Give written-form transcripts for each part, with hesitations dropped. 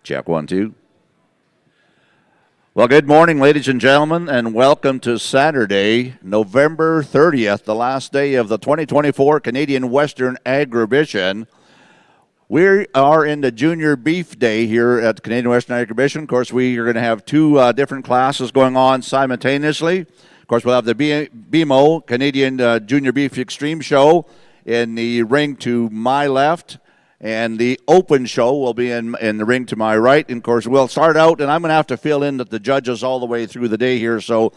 Check 1, 2. Well, good morning, ladies and gentlemen, and welcome to Saturday, November 30th, the last day of the 2024 Canadian Western Agribition. We are in the Junior Beef Day here at Canadian Western Agribition. Of course, we are going to have two different classes going on simultaneously. Of course, we'll have the BMO, Canadian Junior Beef Extreme Show, in the ring to my left. And the open show will be in the ring to my right. And, of course, we'll start out, and I'm going to have to fill in the judges all the way through the day here. So,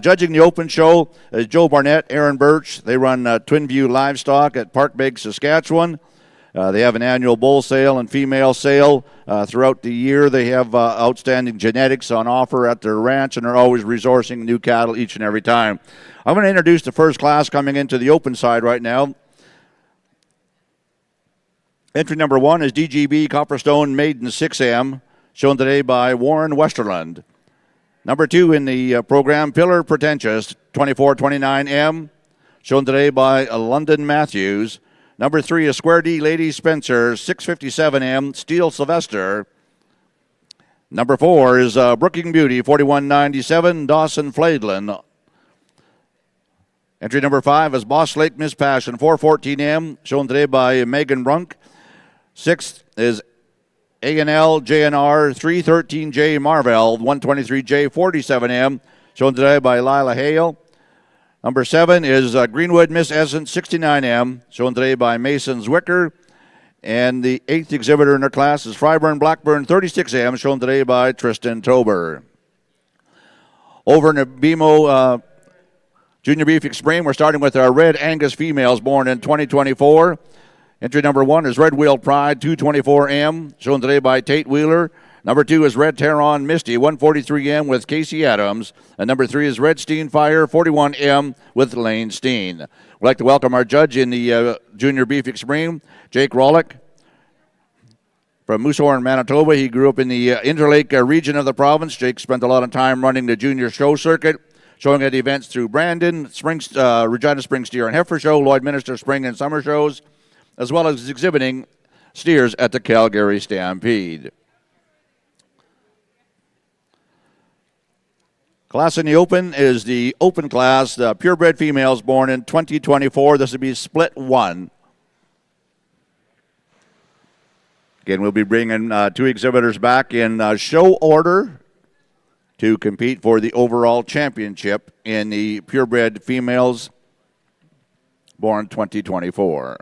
judging the open show is Joe Barnett, Aaron Birch. They run Twin View Livestock at Parkbeg, Saskatchewan. They have an annual bull sale and female sale throughout the year. They have outstanding genetics on offer at their ranch, and they're always resourcing new cattle each and every time. I'm going to introduce the first class coming into the open side right now. Entry number 1 is DGB Copperstone Maiden 6M, shown today by Warren Westerland. Number 2 in the program, Pillar Pretentious 2429M, shown today by London Matthews. Number 3 is Square D Lady Spencer 657M, Steel Sylvester. Number 4 is Brooking Beauty 4197, Dawson Fladlin. Entry number 5 is Boss Lake Miss Passion 414M, shown today by Megan Brunk. 6th is A&L JNR 313J Marvell 123J 47M, shown today by Lila Hale. Number 7 is Greenwood Miss Essence 69M, shown today by Mason Zwicker. And the 8th exhibitor in their class is Fryburn Blackburn 36M, shown today by Tristan Tober. Over in the BMO Junior Beef Extreme, we're starting with our Red Angus females born in 2024. Entry number 1 is Red Wheel Pride 224M, shown today by Tate Wheeler. Number 2 is Red Terron Misty 143M with Casey Adams. And number 3 is Red Steen Fire 41M with Lane Steen. We'd like to welcome our judge in the Junior Beef Extreme, Jake Rollick from Moosehorn, Manitoba. He grew up in the Interlake region of the province. Jake spent a lot of time running the junior show circuit, showing at events through Brandon, Regina Spring Steer and Heifer Show, Lloydminster Spring and Summer Shows, as well as exhibiting steers at the Calgary Stampede. Class in the open is the open class, the purebred females born in 2024. This will be split 1. Again, we'll be bringing 2 exhibitors back in show order to compete for the overall championship in the purebred females born 2024.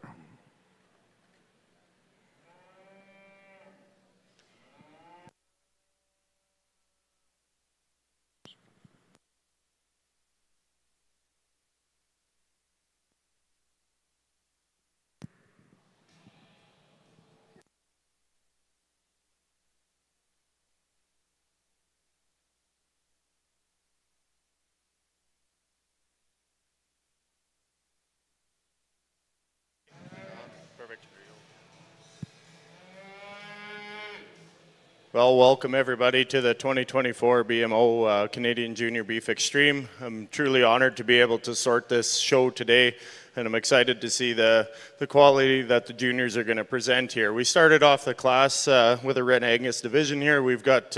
Well, welcome everybody to the 2024 BMO Canadian Junior Beef Extreme. I'm truly honored to be able to sort this show today, and I'm excited to see the quality that the juniors are going to present here. We started off the class with a Red Angus division here. We've got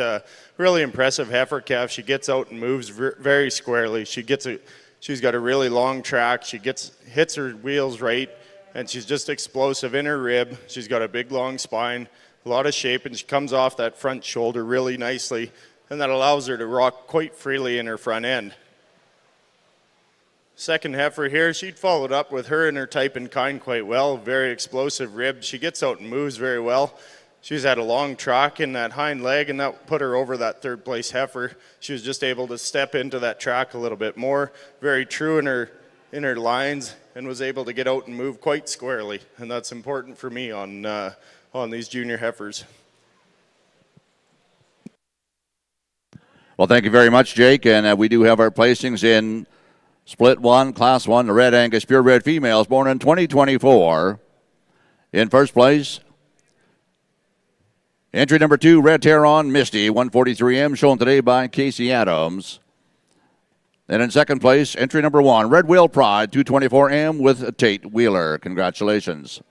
really impressive heifer calf. She gets out and moves very squarely. She's got a really long track. She hits her wheels right, and she's just explosive in her rib. She's got a big long spine, a lot of shape, and she comes off that front shoulder really nicely, and that allows her to rock quite freely in her front end. Second heifer here, she'd followed up with her and her type and kind quite well. Very explosive rib. She gets out and moves very well. She's had a long track in that hind leg, and that put her over that third place heifer. She was just able to step into that track a little bit more. Very true in her lines, and was able to get out and move quite squarely, and that's important for me on these junior heifers. Well, thank you very much, Jake. And we do have our placings in Split 1, Class 1, the Red Angus purebred females born in 2024. In first place, entry number 2, Red Terron Misty, 143M, shown today by Casey Adams. And in second place, entry number 1, Red Wheel Pride, 224M with Tate Wheeler. Congratulations.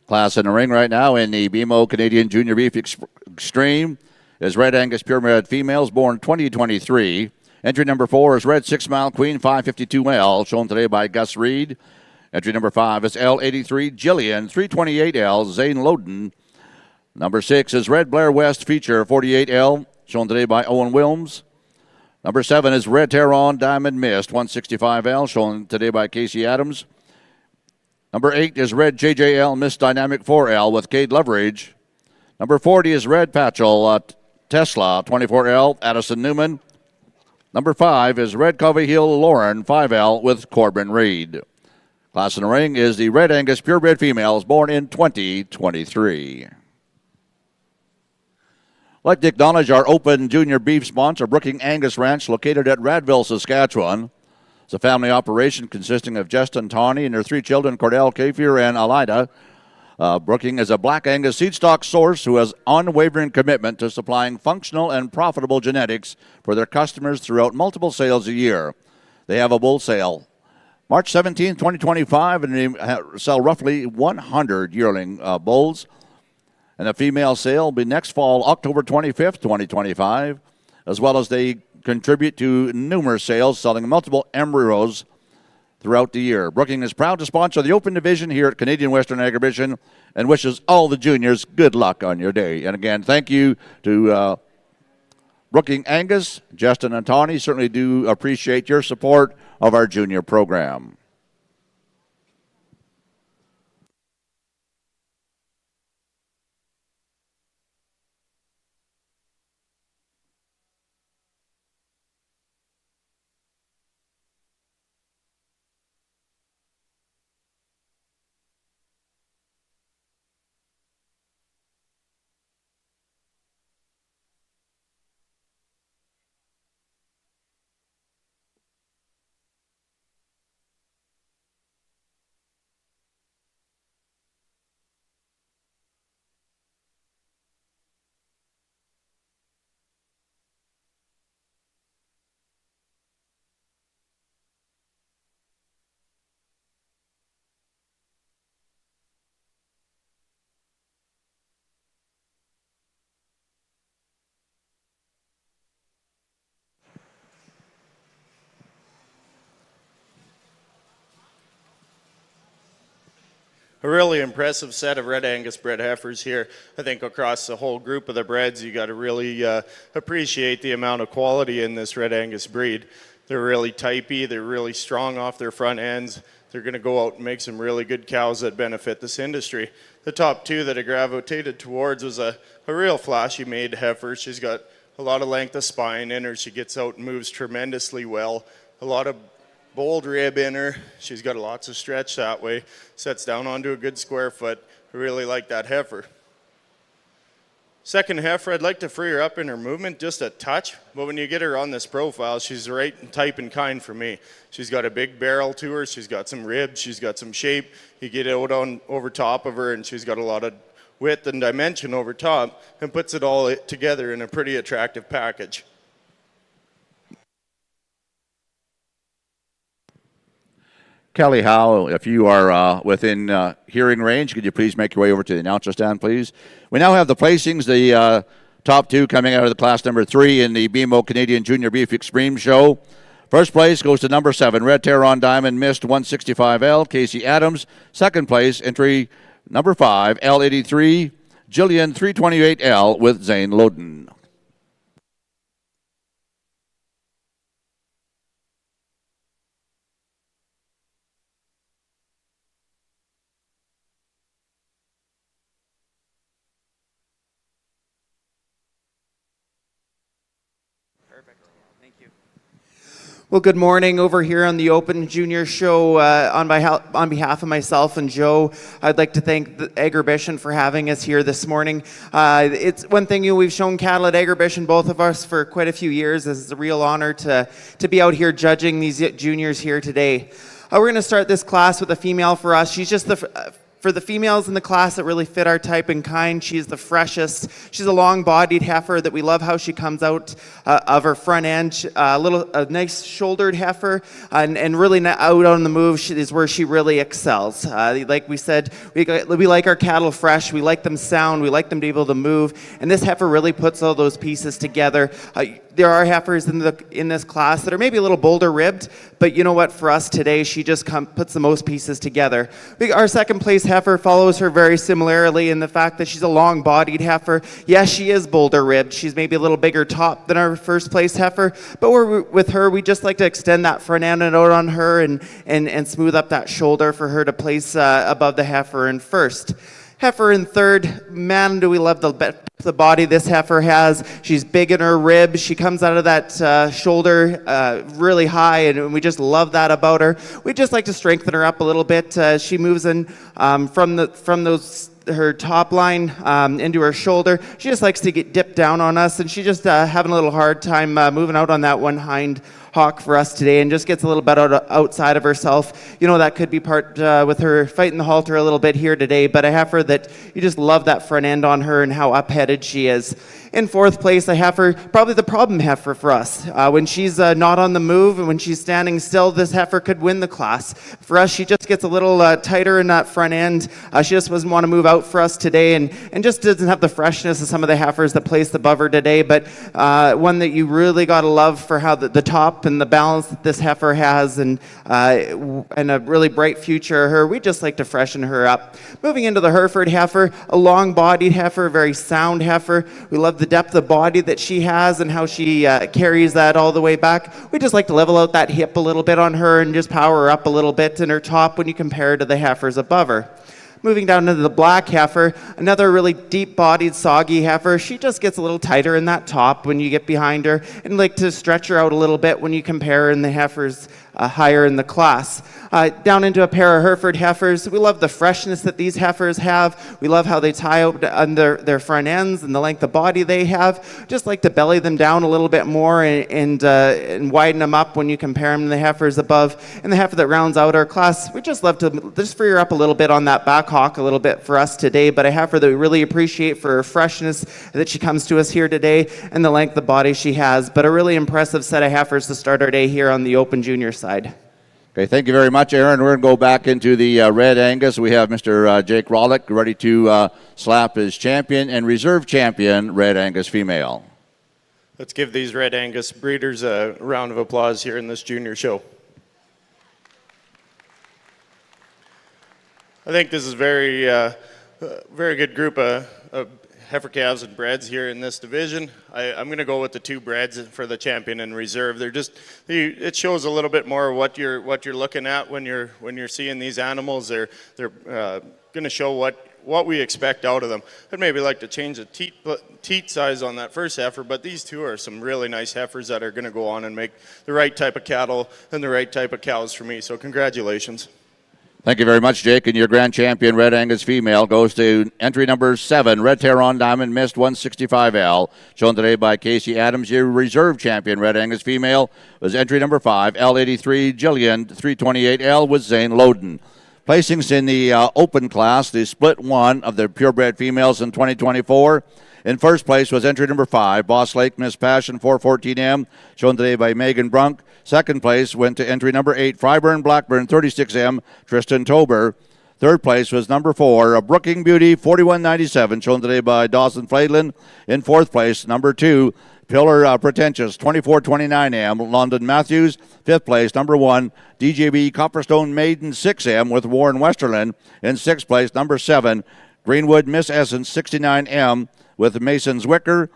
Class in the ring right now in the BMO Canadian Junior Beef Extreme is Red Angus Purebred Females, born 2023. Entry number 4 is Red 6 Mile Queen 552L, shown today by Gus Reed. Entry number 5 is L83 Jillian 328L, Zane Loden. Number 6 is Red Blair West Feature 48L, shown today by Owen Wilms. Number 7 is Red Terron Diamond Mist 165L, shown today by Casey Adams. Number 8 is Red JJL Mist Dynamic 4L with Cade Leverage. Number 40 is Red Patchel Tesla 24L, Addison Newman. Number 5 is Red Covey Hill Lauren 5L with Corbin Reed. Class in the ring is the Red Angus Purebred Females, born in 2023. I'd like to acknowledge our open junior beef sponsor, Brooking Angus Ranch, located at Radville, Saskatchewan. It's a family operation consisting of Justin Tawney and their 3 children, Cordell, Kafir, and Alida. Brooking is a Black Angus seed stock source who has unwavering commitment to supplying functional and profitable genetics for their customers throughout multiple sales a year. They have a bull sale March 17, 2025, and they sell roughly 100 yearling bulls. And the female sale will be next fall, October 25th, 2025, as well as they contribute to numerous sales, selling multiple embryos throughout the year. Brooking is proud to sponsor the Open Division here at Canadian Western Agribition and wishes all the juniors good luck on your day. And again, thank you to Brooking Angus, Justin and Tawny. Certainly do appreciate your support of our junior program. A really impressive set of Red Angus bred heifers here. I think across the whole group of the breds, you got to really appreciate the amount of quality in this Red Angus breed. They're really typey. They're really strong off their front ends. They're going to go out and make some really good cows that benefit this industry. The top 2 that I gravitated towards was a real flashy made heifer. She's got a lot of length of spine in her. She gets out and moves tremendously well. A lot of bold rib in her. She's got lots of stretch that way. Sets down onto a good square foot. I really like that heifer. Second heifer, I'd like to free her up in her movement just a touch, but when you get her on this profile, she's the right type and kind for me. She's got a big barrel to her. She's got some ribs. She's got some shape. You get out on over top of her, and she's got a lot of width and dimension over top, and puts it all together in a pretty attractive package. Kelly Howe, if you are within hearing range, could you please make your way over to the announcer stand, please? We now have the placings, the top 2 coming out of the class number 3 in the BMO Canadian Junior Beef Extreme Show. First place goes to number 7, Red Terron Diamond Mist 165L, Casey Adams. Second place, entry number 5, L83 Jillian 328L with Zane Loden. Well, good morning over here on the Open Junior Show. On behalf of myself and Joe, I'd like to thank the Agribition for having us here this morning. It's one thing, we've shown cattle at Agribition, both of us, for quite a few years. It's a real honor to be out here judging these juniors here today. We're going to start this class with a female for us. She's just the For the females in the class that really fit our type and kind, she's the freshest. She's a long-bodied heifer that we love how she comes out of her front end. A nice shouldered heifer, and really out on the move is where she really excels. Like we said, we like our cattle fresh. We like them sound. We like them to be able to move. And this heifer really puts all those pieces together. There are heifers in this class that are maybe a little boulder ribbed, but you know what? For us today, she just puts the most pieces together. Our second place heifer follows her very similarly in the fact that she's a long-bodied heifer. Yes, she is boulder ribbed. She's maybe a little bigger top than our first place heifer, but with her, we just like to extend that front end out on her and smooth up that shoulder for her to place above the heifer in first. Heifer in third, man, do we love the body this heifer has. She's big in her ribs. She comes out of that shoulder really high, and we just love that about her. We just like to strengthen her up a little bit. She moves in from her top line into her shoulder. She just likes to get dipped down on us, and she's just having a little hard time moving out on that one hind hawk for us today, and just gets a little bit outside of herself. You know, that could be part with her fighting the halter a little bit here today, but a heifer that you just love that front end on her and how up-headed she is. In fourth place, a heifer, probably the problem heifer for us. When she's not on the move and when she's standing still, this heifer could win the class. For us, she just gets a little tighter in that front end. She just doesn't want to move out for us today, and just doesn't have the freshness of some of the heifers that placed above her today, but one that you really got to love for how the top and the balance that this heifer has, and a really bright future. Her, we just like to freshen her up. Moving into the Hereford heifer, a long-bodied heifer, very sound heifer. We love the depth of body that she has and how she carries that all the way back. We just like to level out that hip a little bit on her and just power her up a little bit in her top when you compare her to the heifers above her. Moving down into the black heifer, another really deep-bodied, soggy heifer. She just gets a little tighter in that top when you get behind her, and like to stretch her out a little bit when you compare her and the heifers higher in the class. Down into a pair of Hereford heifers. We love the freshness that these heifers have. We love how they tie out under their front ends and the length of body they have. Just like to belly them down a little bit more and widen them up when you compare them to the heifers above. And the heifer that rounds out our class, we just love to just free her up a little bit on that back hawk a little bit for us today, but a heifer that we really appreciate for her freshness that she comes to us here today and the length of body she has. But a really impressive set of heifers to start our day here on the Open Junior side. Okay, thank you very much, Aaron. We're going to go back into the Red Angus. We have Mr. Jake Rollick ready to slap his champion and reserve champion Red Angus female. Let's give these Red Angus breeders a round of applause here in this junior show. I think this is very good group of heifer calves and breds here in this division. I'm going to go with the two breds for the champion and reserve. It shows a little bit more what you're looking at when you're seeing these animals. They're going to show what we expect out of them. I'd maybe like to change the teat size on that first heifer, but these two are some really nice heifers that are going to go on and make the right type of cattle and the right type of cows for me. So congratulations. Thank you very much, Jake. And your grand champion, Red Angus female, goes to entry number 7, Red Terron Diamond Mist 165L, shown today by Casey Adams. Your reserve champion, Red Angus female, was entry number 5, L83 Jillian 328L with Zane Loden. Placings in the open class, the split one of the purebred females in 2024. In first place was entry number 5, Boss Lake Miss Passion 414M, shown today by Megan Brunk. Second place went to entry number 8, Fryburn Blackburn 36M, Tristan Tober. Third place was number 4, Brooking Beauty 4197, shown today by Dawson Fladlin. In fourth place, number 2, Pillar Pretentious 2429M, London Matthews. Fifth place, number 1, DJB Copperstone Maiden 6M with Warren Westerland. In sixth place, number 7, Greenwood Miss Essence 69M with Mason Zwicker.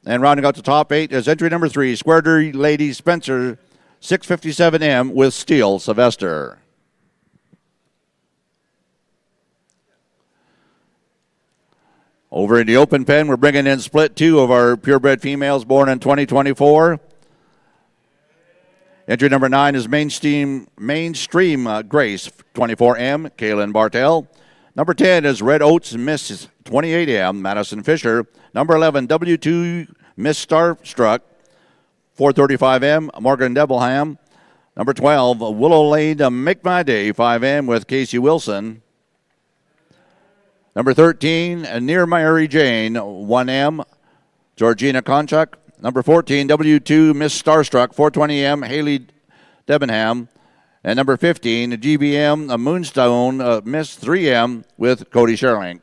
And rounding out the top 8 is entry number 3, Square Lady Spencer 657M with Steele Sylvester. Over in the open pen, we're bringing in split 2 of our purebred females born in 2024. Entry number 9 is Mainstream Grace 24M, Kaylin Bartel. Number 10 is Red Oats Miss 28M, Madison Fisher. Number 11, W2 Miss Starstruck 435M, Morgan Debenham. Number 12, Willow Lane Make My Day 5M with Casey Wilson. Number 13, Near Mary Jane, 1M, Georgina Konchak. Number 14, W2, Miss Starstruck, 420M, Haley Debenham. And number 15, GBM, Moonstone, Miss 3M with Cody Sherlink.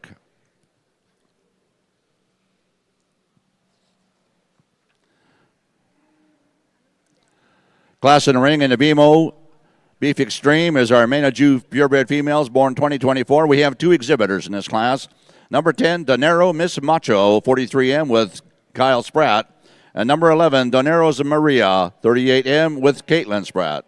Class in the ring in the BMO Beef Extreme is our Maine-Anjou purebred females born 2024. We have 2 exhibitors in this class. Number 10, Donero Miss Macho, 43M with Kyle Spratt. And number 11, Donero's Maria, 38M with Caitlin Spratt.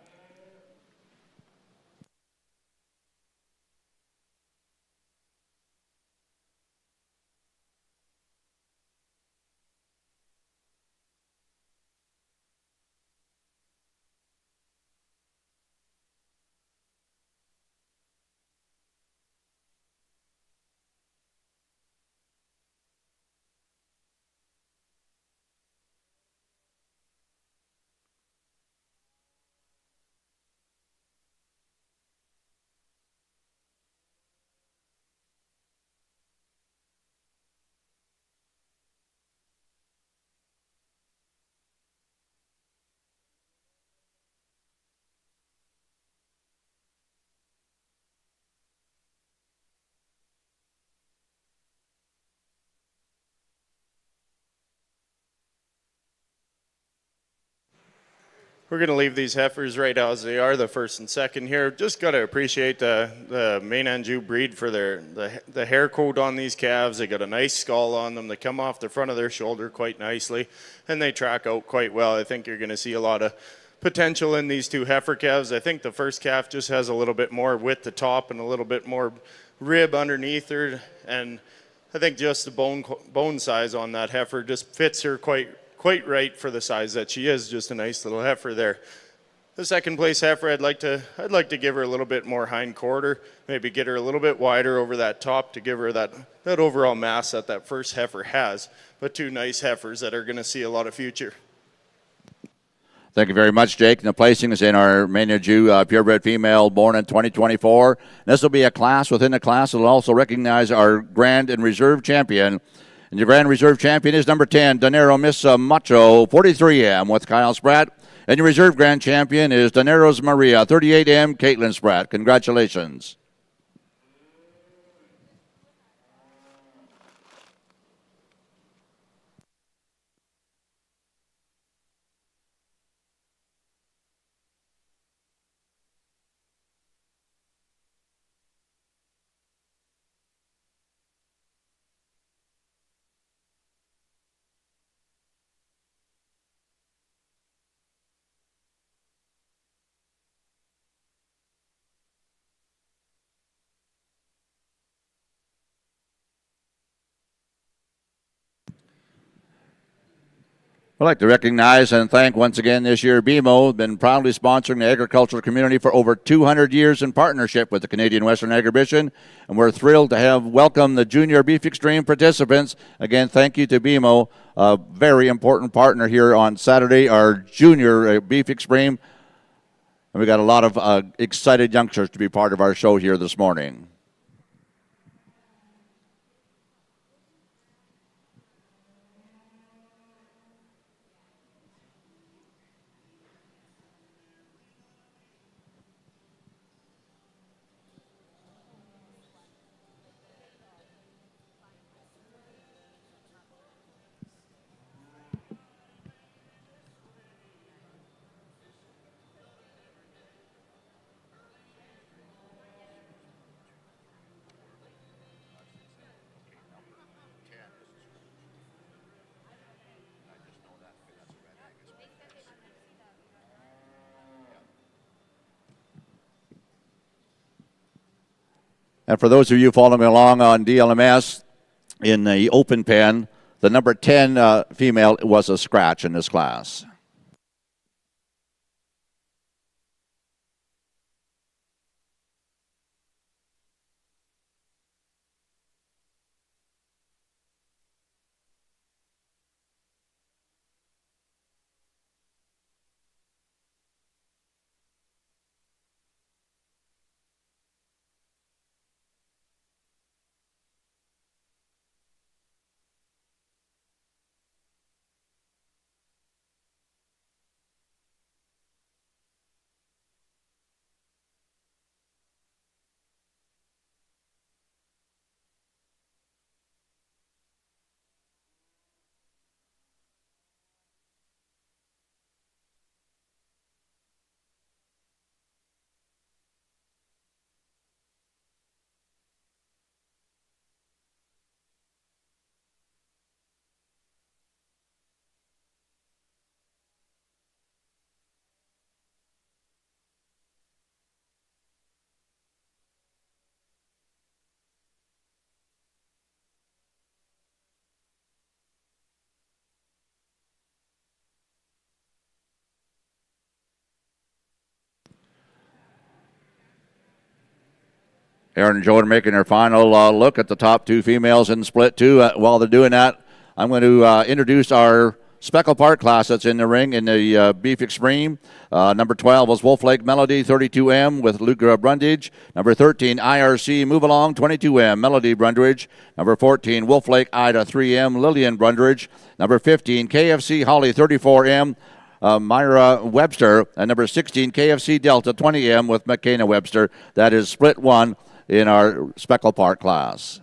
We're going to leave these heifers right as they are, the first and second here. Just got to appreciate the Maine-Anjou breed for the hair coat on these calves. They got a nice skull on them. They come off the front of their shoulder quite nicely, and they track out quite well. I think you're going to see a lot of potential in these 2 heifer calves. I think the first calf just has a little bit more width at top and a little bit more rib underneath her, and I think just the bone size on that heifer just fits her quite right for the size that she is. Just a nice little heifer there. The second place heifer, I'd like to give her a little bit more hind quarter, maybe get her a little bit wider over that top to give her that overall mass that first heifer has. But 2 nice heifers that are going to see a lot of future. Thank you very much, Jake. And the placing is in our Maine-Anjou purebred female born in 2024. This will be a class within the class. It will also recognize our Grand and Reserve champion. And your Grand Reserve champion is number 10, Donero Miss Macho, 43M with Kyle Spratt. And your Reserve Grand champion is Donero's Maria, 38M, Caitlin Spratt. Congratulations. I'd like to recognize and thank once again this year BMO has been proudly sponsoring the agricultural community for over 200 years in partnership with the Canadian Western Agribition, and we're thrilled to have welcomed the Junior Beef Extreme participants. Again, thank you to BMO, a very important partner here on Saturday, our Junior Beef Extreme, and we got a lot of excited youngsters to be part of our show here this morning. And for those of you following along on DLMS in the open pen, the number 10 female was a scratch in this class. Aaron and Joe are making their final look at the top two females in split two. While they're doing that, I'm going to introduce our Speckle Park class that's in the ring in the Beef Extreme. Number 12 was Wolf Lake Melody 32M with Luke Brundage. Number 13, IRC Move Along 22M Melody Brundage. Number 14, Wolf Lake Ida 3M Lillian Brundage. Number 15, KFC Holly 34M Myra Webster. And number 16, KFC Delta 20M with McKenna Webster. That is split one in our Speckle Park class.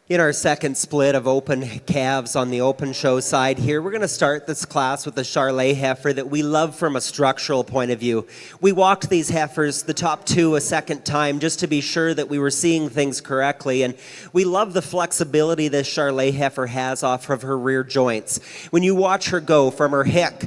In our second split of open calves on the open show side here, we're going to start this class with the Charolais heifer that we love from a structural point of view. We walked these heifers, the top two, a second time just to be sure that we were seeing things correctly. And we love the flexibility this Charolais heifer has off of her rear joints. When you watch her go from her hip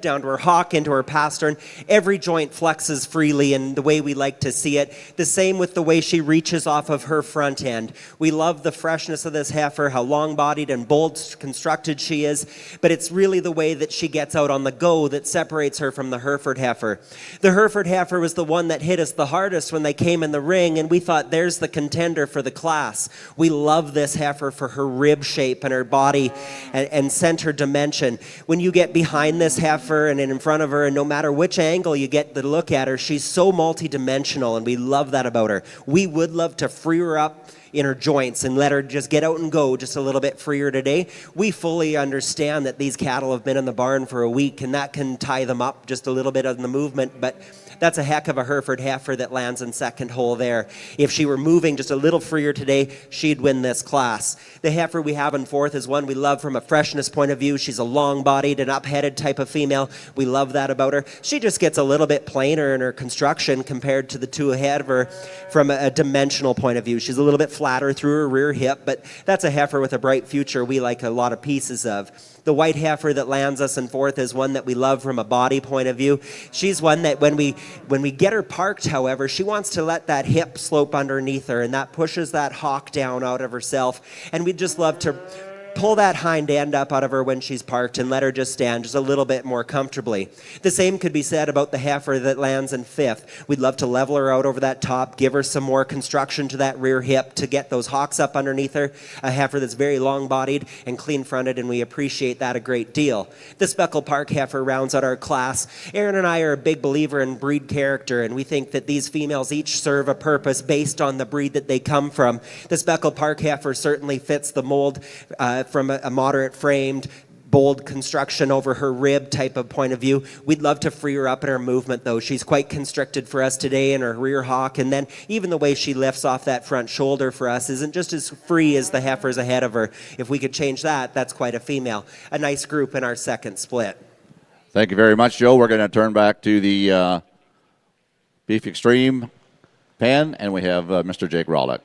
down to her hock into her pastern, every joint flexes freely in the way we like to see it. The same with the way she reaches off of her front end. We love the freshness of this heifer, how long-bodied and bold constructed she is, but it's really the way that she gets out on the go that separates her from the Hereford heifer. The Hereford heifer was the one that hit us the hardest when they came in the ring, and we thought, there's the contender for the class. We love this heifer for her rib shape and her body and center dimension. When you get behind this heifer and in front of her, and no matter which angle you get to look at her, she's so multi-dimensional, and we love that about her. We would love to free her up in her joints and let her just get out and go just a little bit freer today. We fully understand that these cattle have been in the barn for a week, and that can tie them up just a little bit on the movement, but that's a heck of a Hereford heifer that lands in second hole there. If she were moving just a little freer today, she'd win this class. The heifer we have in fourth is one we love from a freshness point of view. She's a long-bodied and up-headed type of female. We love that about her. She just gets a little bit plainer in her construction compared to the two ahead of her from a dimensional point of view. She's a little bit flatter through her rear hip, but that's a heifer with a bright future we like a lot of pieces of. The white heifer that lands us in fourth is one that we love from a body point of view. She's one that when we get her parked, however, she wants to let that hip slope underneath her, and that pushes that hock down out of herself. And we'd just love to pull that hind end up out of her when she's parked and let her just stand just a little bit more comfortably. The same could be said about the heifer that lands in fifth. We'd love to level her out over that top, give her some more construction to that rear hip to get those hocks up underneath her. A heifer that's very long-bodied and clean-fronted, and we appreciate that a great deal. The Speckle Park heifer rounds out our class. Aaron and I are a big believer in breed character, and we think that these females each serve a purpose based on the breed that they come from. The Speckle Park heifer certainly fits the mold from a moderate framed, bold construction over her rib type of point of view. We'd love to free her up in her movement, though. She's quite constricted for us today in her rear hock, and then even the way she lifts off that front shoulder for us isn't just as free as the heifers ahead of her. If we could change that, that's quite a female. A nice group in our second split. Thank you very much, Joe. We're going to turn back to the Beef Extreme pen, and we have Mr. Jake Rawlick.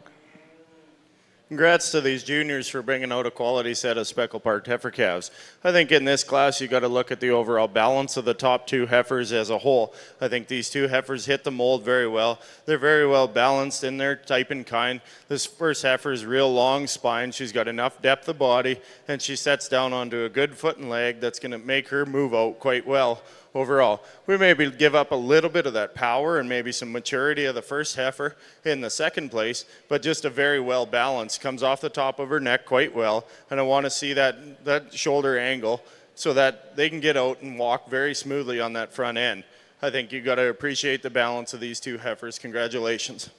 Congrats to these juniors for bringing out a quality set of Speckle Park heifer calves. I think in this class you got to look at the overall balance of the top two heifers as a whole. I think these two heifers hit the mold very well. They're very well balanced in their type and kind. This first heifer is real long spine. She's got enough depth of body, and she sets down onto a good foot and leg that's going to make her move out quite well. Overall, we maybe give up a little bit of that power and maybe some maturity of the first heifer in the second place, but just a very well balanced, comes off the top of her neck quite well, and I want to see that shoulder angle so that they can get out and walk very smoothly on that front end. I think you got to appreciate the balance of these two heifers. Congratulations.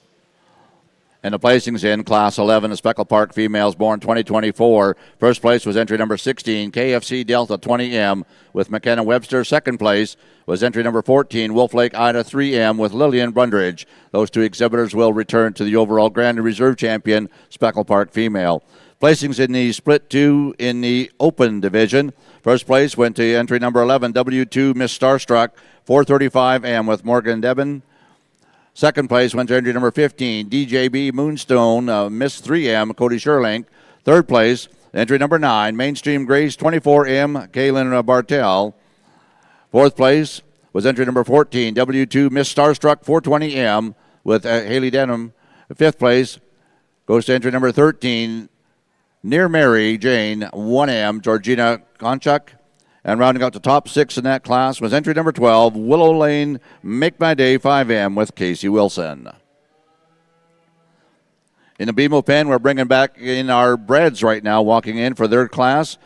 And the placings in Class 11, the Speckle Park females born 2024. First place was entry number 16, KFC Delta 20M with McKenna Webster. Second place was entry number 14, Wolf Lake Ida 3M with Lillian Brundage. Those two exhibitors will return to the overall Grand Reserve champion, Speckle Park female. Placings in the split two in the open division. First place went to entry number 11, W2 Miss Starstruck, 435M with Morgan Devon. Second place went to entry number 15, DJB Moonstone, Miss 3M, Cody Sherlink. Third place, entry number 9, Mainstream Grace 24M, Kaylin Bartel. Fourth place was entry number 14, W2 Miss Starstruck 420M with Haley Denham. Fifth place goes to entry number 13, Near Mary Jane 1M, Georgina Konchuk. And rounding out the top 6 in that class was entry number 12, Willow Lane, Make My Day 5M with Casey Wilson. In the BMO pen, we're bringing back in our breds right now, walking in for their class.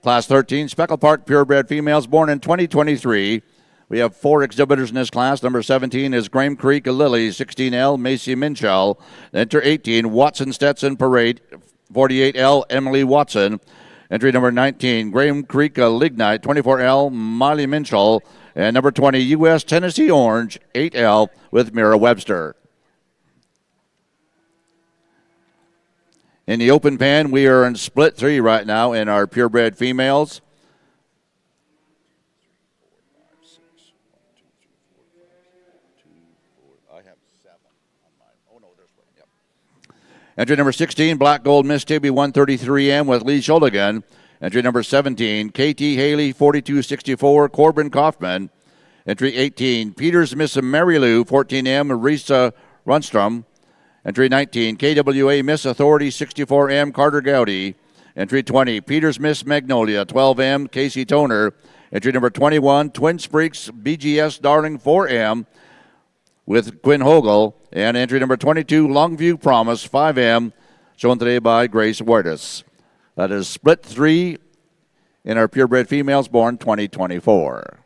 Class 13, Speckle Park purebred females born in 2023. We have 4 exhibitors in this class. Number 17 is Graham Creek Lily, 16L, Macy Minchell. Enter 18, Watson Stetson Parade, 48L, Emily Watson. Entry number 19, Graham Creek Lignite, 24L, Molly Minchell. And number 20, U.S. Tennessee Orange, 8L, with Mira Webster. In the open pen, we are in split 3 right now in our purebred females. Entry number 16, Black Gold Miss Tibby 133M with Lee Schuldigan. Entry number 17, KT Haley 4264, Corbin Kaufman. Entry 18, Peters Miss Mary Lou 14M, Risa Runstrom. Entry 19, KWA Miss Authority 64M, Carter Gowdy. Entry 20, Peters Miss Magnolia 12M, Casey Toner. Entry number 21, Twin Spreaks BGS Darling 4M with Quinn Hogel. And entry number 22, Longview Promise 5M, shown today by Grace Huertas. That is split 3 in our purebred females born 2024.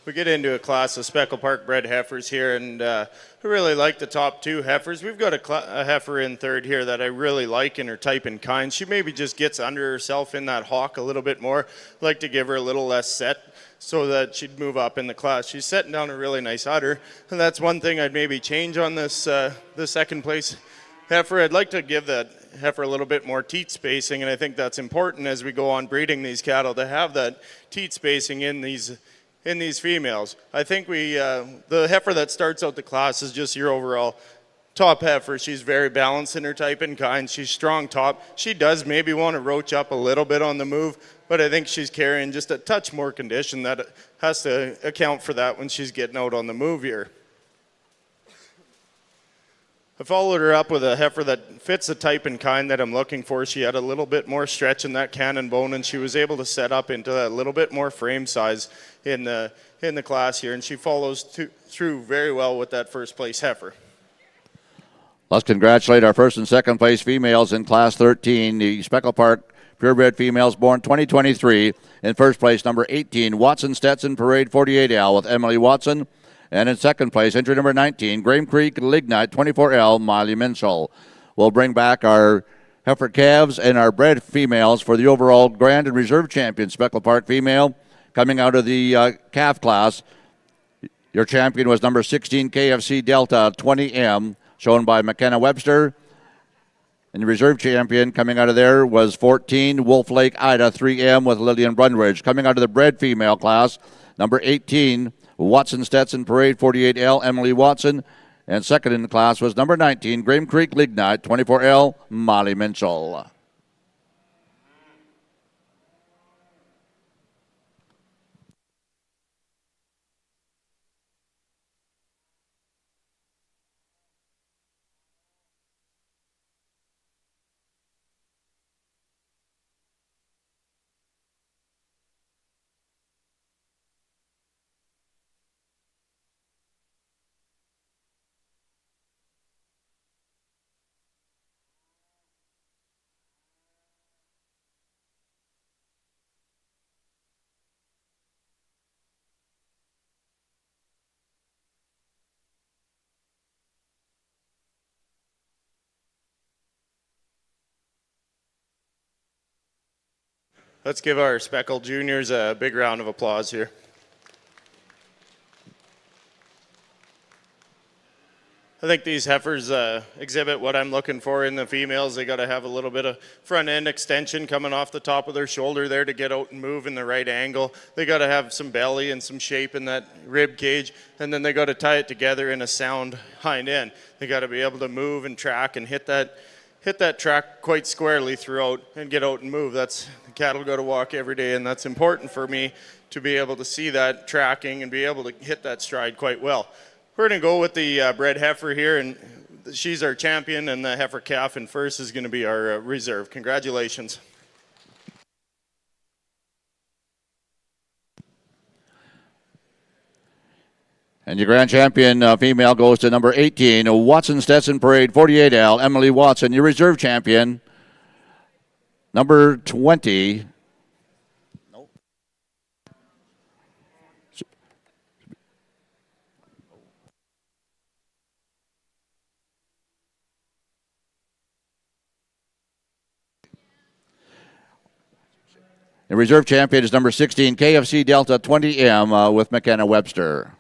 We get into a class of Speckle Park bred heifers here, and we really like the top 2 heifers. We've got a heifer in third here that I really like in her type and kind. She maybe just gets under herself in that hock a little bit more. I'd like to give her a little less set so that she'd move up in the class. She's setting down a really nice udder, and that's one thing I'd maybe change on this the second place heifer. I'd like to give that heifer a little bit more teat spacing, and I think that's important as we go on breeding these cattle to have that teat spacing in these females. I think the heifer that starts out the class is just your overall top heifer. She's very balanced in her type and kind. She's strong top. She does maybe want to roach up a little bit on the move, but I think she's carrying just a touch more condition that has to account for that when she's getting out on the move here. I followed her up with a heifer that fits the type and kind that I'm looking for. She had a little bit more stretch in that cannon bone, and she was able to set up into a little bit more frame size in the class here, and she follows through very well with that first place heifer. Let's congratulate our first and second place females in Class 13, the Speckle Park purebred females born 2023. In first place, number 18, Watson Stetson Parade 48L with Emily Watson. And in second place, entry number 19, Graham Creek Lignite 24L, Miley Minchell. We'll bring back our heifer calves and our bred females for the overall Grand and Reserve champion, Speckle Park female. Coming out of the calf class, your champion was number 16, KFC Delta 20M, shown by McKenna Webster. And the reserve champion coming out of there was 14, Wolf Lake Ida 3M with Lillian Brundridge. Coming out of the bred female class, number 18, Watson Stetson Parade 48L, Emily Watson. And second in the class was number 19, Graham Creek Lignite 24L, Molly Minchell. Let's give our Speckle juniors a big round of applause here. I think these heifers exhibit what I'm looking for in the females. They got to have a little bit of front end extension coming off the top of their shoulder there to get out and move in the right angle. They got to have some belly and some shape in that rib cage, and then they got to tie it together in a sound hind end. They got to be able to move and track and hit that track quite squarely throughout and get out and move. That's the cattle got to walk every day, and that's important for me to be able to see that tracking and be able to hit that stride quite well. We're going to go with the bred heifer here, and she's our champion, and the heifer calf in first is going to be our reserve. Congratulations. And your grand champion female goes to number 18, Watson Stetson Parade 48L, Emily Watson. Your reserve champion, number 20. The reserve champion is number 16, KFC Delta 20M with McKenna Webster.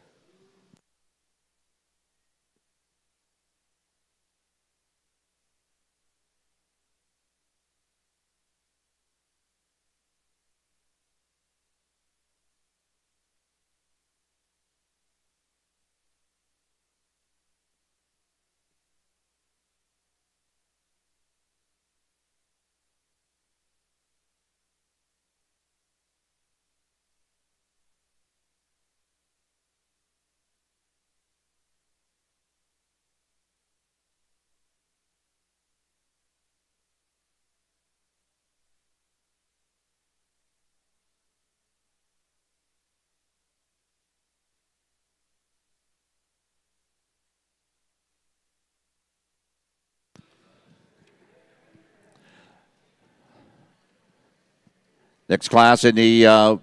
Next class in the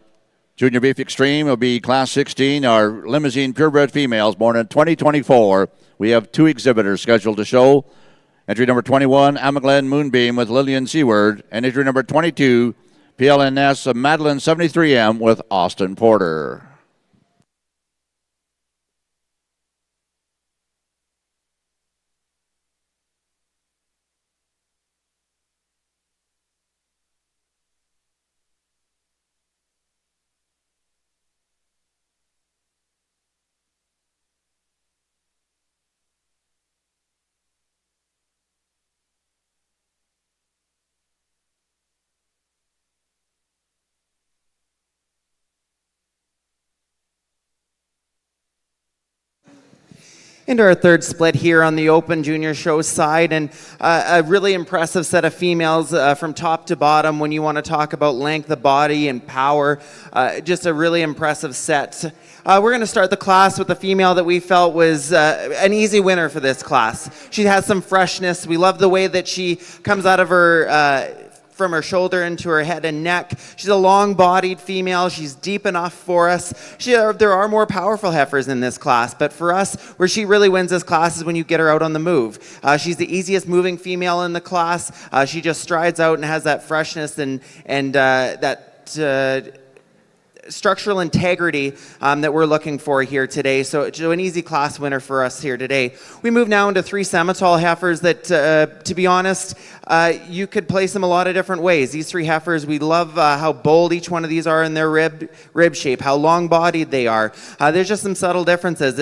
Junior Beef Extreme will be Class 16, our Limousin purebred females born in 2024. We have two exhibitors scheduled to show. Entry number 21, Amaglen Moonbeam with Lillian Seward, and entry number 22, PLNS Madeline 73M with Austin Porter. Into our third split here on the Open Junior Show side, and a really impressive set of females from top to bottom when you want to talk about length of body and power. Just a really impressive set. We're going to start the class with a female that we felt was an easy winner for this class. She has some freshness. We love the way that she comes out of her from her shoulder into her head and neck. She's a long-bodied female. She's deep enough for us. There are more powerful heifers in this class, but for us, where she really wins this class is when you get her out on the move. She's the easiest moving female in the class. She just strides out and has that freshness and that structural integrity that we're looking for here today. So an easy class winner for us here today. We move now into 3 Simmental heifers that, to be honest, you could place them a lot of different ways. These 3 heifers, we love how bold each one of these are in their rib shape, how long-bodied they are. There's just some subtle differences,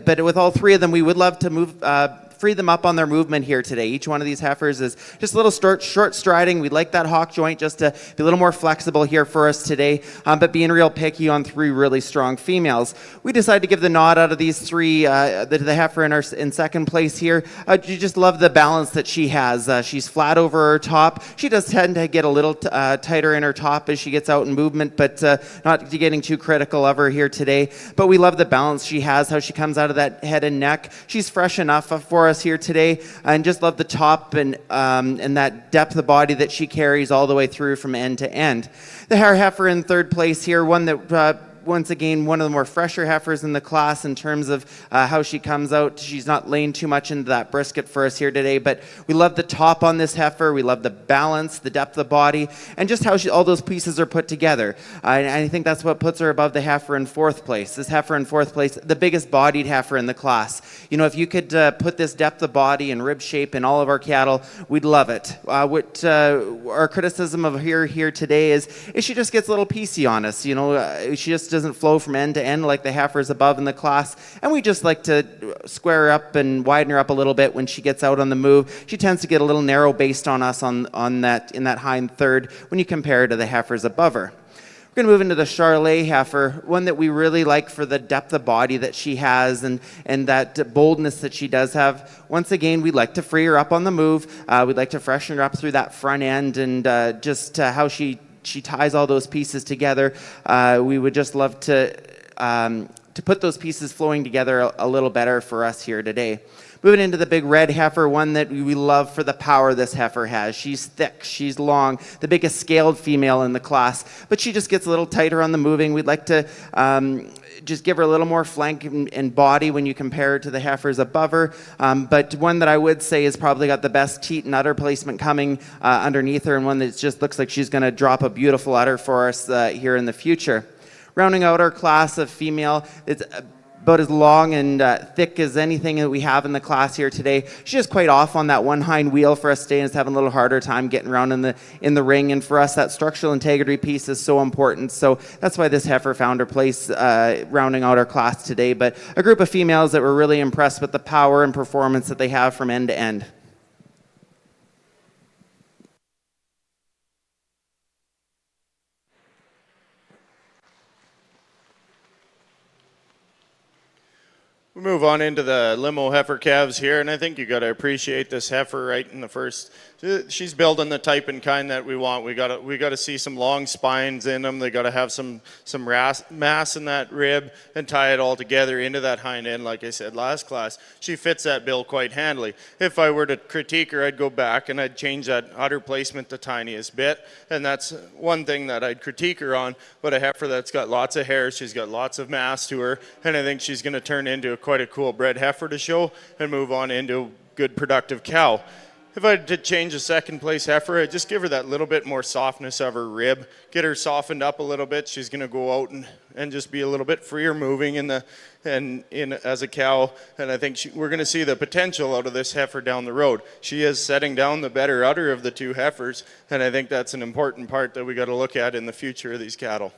but with all 3 of them, we would love to free them up on their movement here today. Each one of these heifers is just a little short striding. We'd like that hock joint just to be a little more flexible here for us today, but being real picky on 3 really strong females. We decided to give the nod out of these 3, the heifer in second place here. You just love the balance that she has. She's flat over her top. She does tend to get a little tighter in her top as she gets out in movement, but not getting too critical of her here today. But we love the balance she has, how she comes out of that head and neck. She's fresh enough for us here today, and just love the top and that depth of body that she carries all the way through from end to end. The heifer in third place here, one that once again, one of the more fresher heifers in the class in terms of how she comes out. She's not laying too much into that brisket for us here today, but we love the top on this heifer. We love the balance, the depth of body, and just how all those pieces are put together. And I think that's what puts her above the heifer in fourth place. This heifer in fourth place, the biggest bodied heifer in the class. You know, if you could put this depth of body and rib shape in all of our cattle, we'd love it. What our criticism of her here today is she just gets a little piecey on us. You know, she just doesn't flow from end to end like the heifers above in the class, and we just like to square her up and widen her up a little bit when she gets out on the move. She tends to get a little narrow based on us on that in that hind third when you compare her to the heifers above her. We're going to move into the Charolais heifer, one that we really like for the depth of body that she has and that boldness that she does have. Once again, we'd like to free her up on the move. We'd like to freshen her up through that front end and just how she ties all those pieces together. We would just love to put those pieces flowing together a little better for us here today. Moving into the big red heifer, one that we love for the power this heifer has. She's thick, she's long, the biggest scaled female in the class, but she just gets a little tighter on the moving. We'd like to just give her a little more flank and body when you compare her to the heifers above her, but one that I would say has probably got the best teat and udder placement coming underneath her, and one that just looks like she's going to drop a beautiful udder for us here in the future. Rounding out our class of female, it's about as long and thick as anything that we have in the class here today. She's just quite off on that one hind wheel for us today and is having a little harder time getting around in the ring. And for us, that structural integrity piece is so important. So that's why this heifer found her place rounding out our class today. But a group of females that were really impressed with the power and performance that they have from end to end. We move on into the limo heifer calves here, and I think you got to appreciate this heifer right in the first. She's building the type and kind that we want. We got to see some long spines in them. They got to have some mass in that rib and tie it all together into that hind end. Like I said last class, she fits that bill quite handily. If I were to critique her, I'd go back and I'd change that udder placement the tiniest bit, and that's one thing that I'd critique her on. But a heifer that's got lots of hair, she's got lots of mass to her, and I think she's going to turn into quite a cool bred heifer to show and move on into a good productive cow. If I did change a second place heifer, I'd just give her that little bit more softness of her rib, get her softened up a little bit. She's going to go out and just be a little bit freer moving as a cow, and I think we're going to see the potential out of this heifer down the road. She is setting down the better udder of the 2 heifers, and I think that's an important part that we got to look at in the future of these cattle.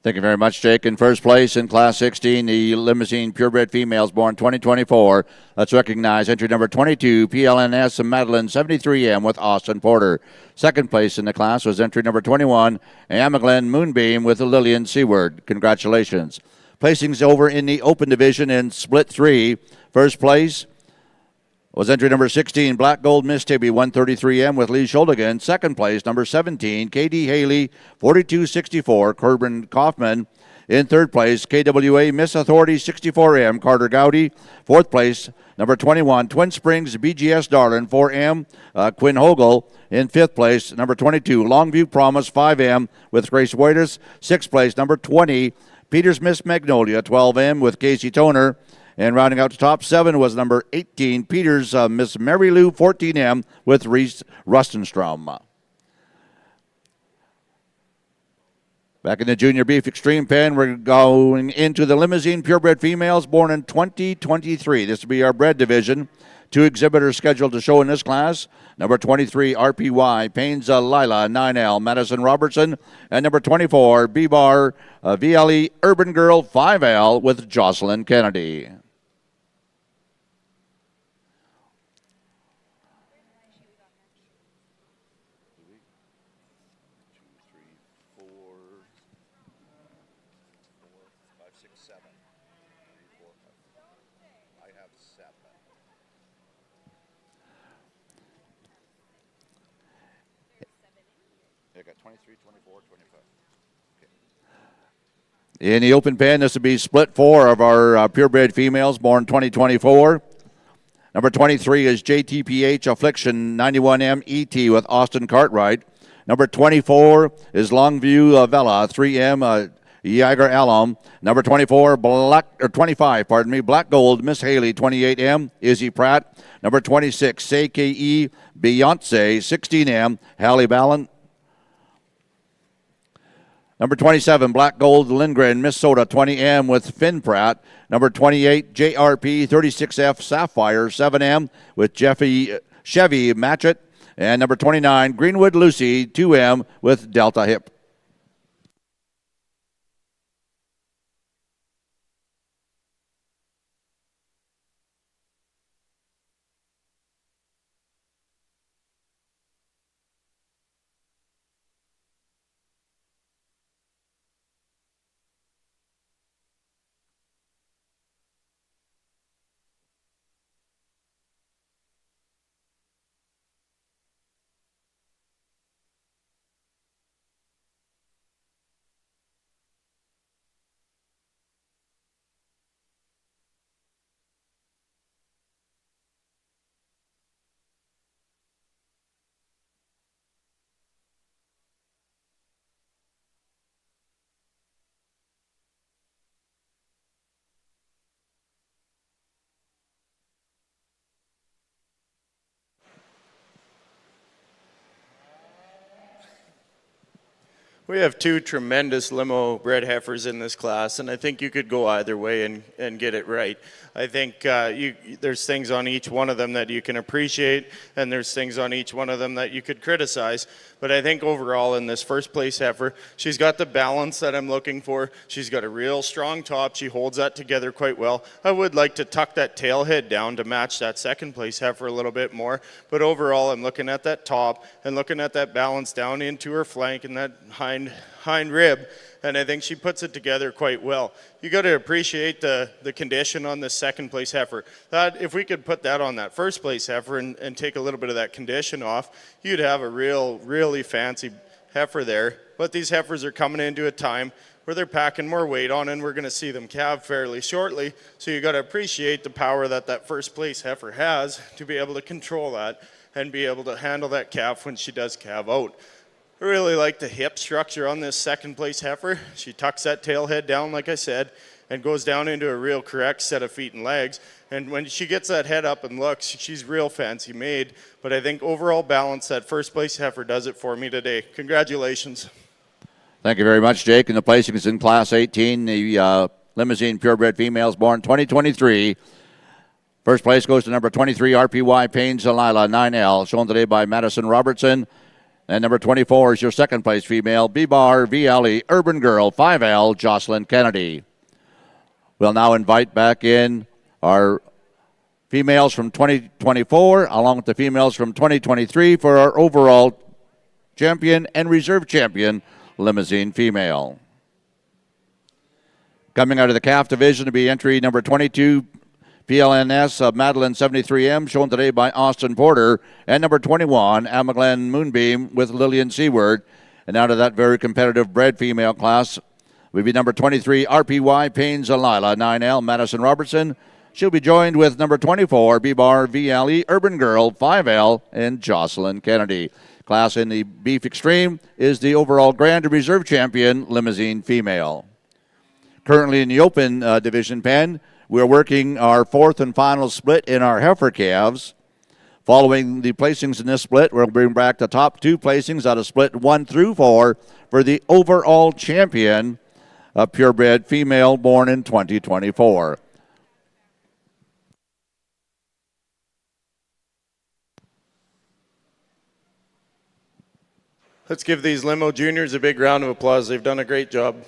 Thank you very much, Jake. In first place in Class 16, the Limousin purebred females born 2024. Let's recognize entry number 22, PLNS Madeline 73M with Austin Porter. Second place in the class was entry number 21, Amaglen Moonbeam with Lillian Seward. Congratulations. Placings over in the open division in split 3. First place was entry number 16, Black Gold Miss Tibby 133M with Lee Schuldigan. Second place, number 17, KD Haley 4264, Corbin Kaufman. In third place, KWA Miss Authority 64M, Carter Gowdy. Fourth place, number 21, Twin Springs BGS Darlin 4M, Quinn Hogel. In fifth place, number 22, Longview Promise 5M with Grace Waiters. Sixth place, number 20, Peters Miss Magnolia 12M with Casey Toner. And rounding out the top 7 was number 18, Peters Miss Mary Lou 14M with Reese Rustenstrom. Back in the Junior Beef Extreme Pen, we're going into the Limousin purebred females born in 2023. This will be our bred division. 2 exhibitors scheduled to show in this class. Number 23, RPY, Paynes Lila, 9L, Madison Robertson. And number 24, B-Bar, VLE, Urban Girl, 5L with Jocelyn Kennedy. In the open pen, this will be split 4 of our purebred females born 2024. Number 23 is JTPH Affliction 91M ET with Austin Cartwright. Number 24 is Longview Vela 3M Jaeger Alum. Number 25, Black Gold Miss Haley 28M Izzy Pratt. Number 26 CKE Beyonce 16M Hallie Ballon. Number 27, Black Gold Lindgren, Minnesota, 20M with Finn Pratt. Number 28, JRP 36F Sapphire, 7M with Chevy Matchett. And number 29, Greenwood Lucy, 2M with Delta Hip. We have 2 tremendous limo bred heifers in this class, and I think you could go either way and get it right. I think there's things on each one of them that you can appreciate, and there's things on each one of them that you could criticize. But I think overall in this first place heifer, she's got the balance that I'm looking for. She's got a real strong top. She holds that together quite well. I would like to tuck that tail head down to match that second place heifer a little bit more. But overall, I'm looking at that top and looking at that balance down into her flank and that hind rib, and I think she puts it together quite well. You got to appreciate the condition on this second place heifer. That if we could put that on that first place heifer and take a little bit of that condition off, you'd have a really fancy heifer there. But these heifers are coming into a time where they're packing more weight on, and we're going to see them calve fairly shortly. So you got to appreciate the power that first place heifer has to be able to control that and be able to handle that calf when she does calve out. I really like the hip structure on this second place heifer. She tucks that tail head down, like I said, and goes down into a real correct set of feet and legs. And when she gets that head up and looks, she's real fancy made. But I think overall balance, that first place heifer does it for me today. Congratulations. Thank you very much, Jake. And the placing is in Class 18, the Limousin purebred females born 2023. First place goes to number 23, RPY Paynes Lila, 9L, shown today by Madison Robertson. And number 24 is your second place female, B-Bar VLE Urban Girl, 5L, Jocelyn Kennedy. We'll now invite back in our females from 2024, along with the females from 2023 for our overall champion and reserve champion, Limousin female. Coming out of the calf division to be entry number 22, PLNS of Madeline 73M, shown today by Austin Porter, and number 21, Amaglen Moonbeam with Lillian Seward. And out of that very competitive bred female class would be number 23, RPY Paynes Lila, 9L, Madison Robertson. She'll be joined with number 24, B-Bar VLE Urban Girl, 5L, and Jocelyn Kennedy. Class in the Beef Extreme is the overall Grand Reserve Champion, Limousin female. Currently in the open division pen, we're working our fourth and final split in our heifer calves. Following the placings in this split, we'll bring back the top 2 placings out of split 1 through 4 for the overall champion, a purebred female born in 2024. Let's give these Limo Juniors a big round of applause. They've done a great job.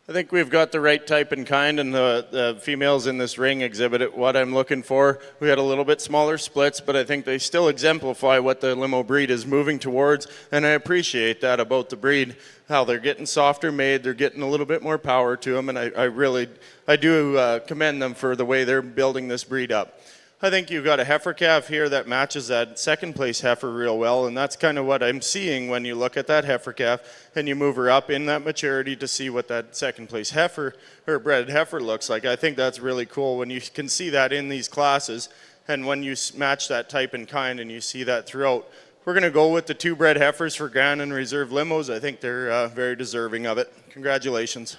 I think we've got the right type and kind, and the females in this ring exhibit what I'm looking for. We had a little bit smaller splits, but I think they still exemplify what the Limo breed is moving towards, and I appreciate that about the breed, how they're getting softer made, they're getting a little bit more power to them, and I do commend them for the way they're building this breed up. I think you've got a heifer calf here that matches that second place heifer real well, and that's kind of what I'm seeing when you look at that heifer calf and you move her up in that maturity to see what that second place heifer or bred heifer looks like. I think that's really cool when you can see that in these classes, and when you match that type and kind and you see that throughout. We're going to go with the 2 bred heifers for Grand and Reserve Limos. I think they're very deserving of it. Congratulations.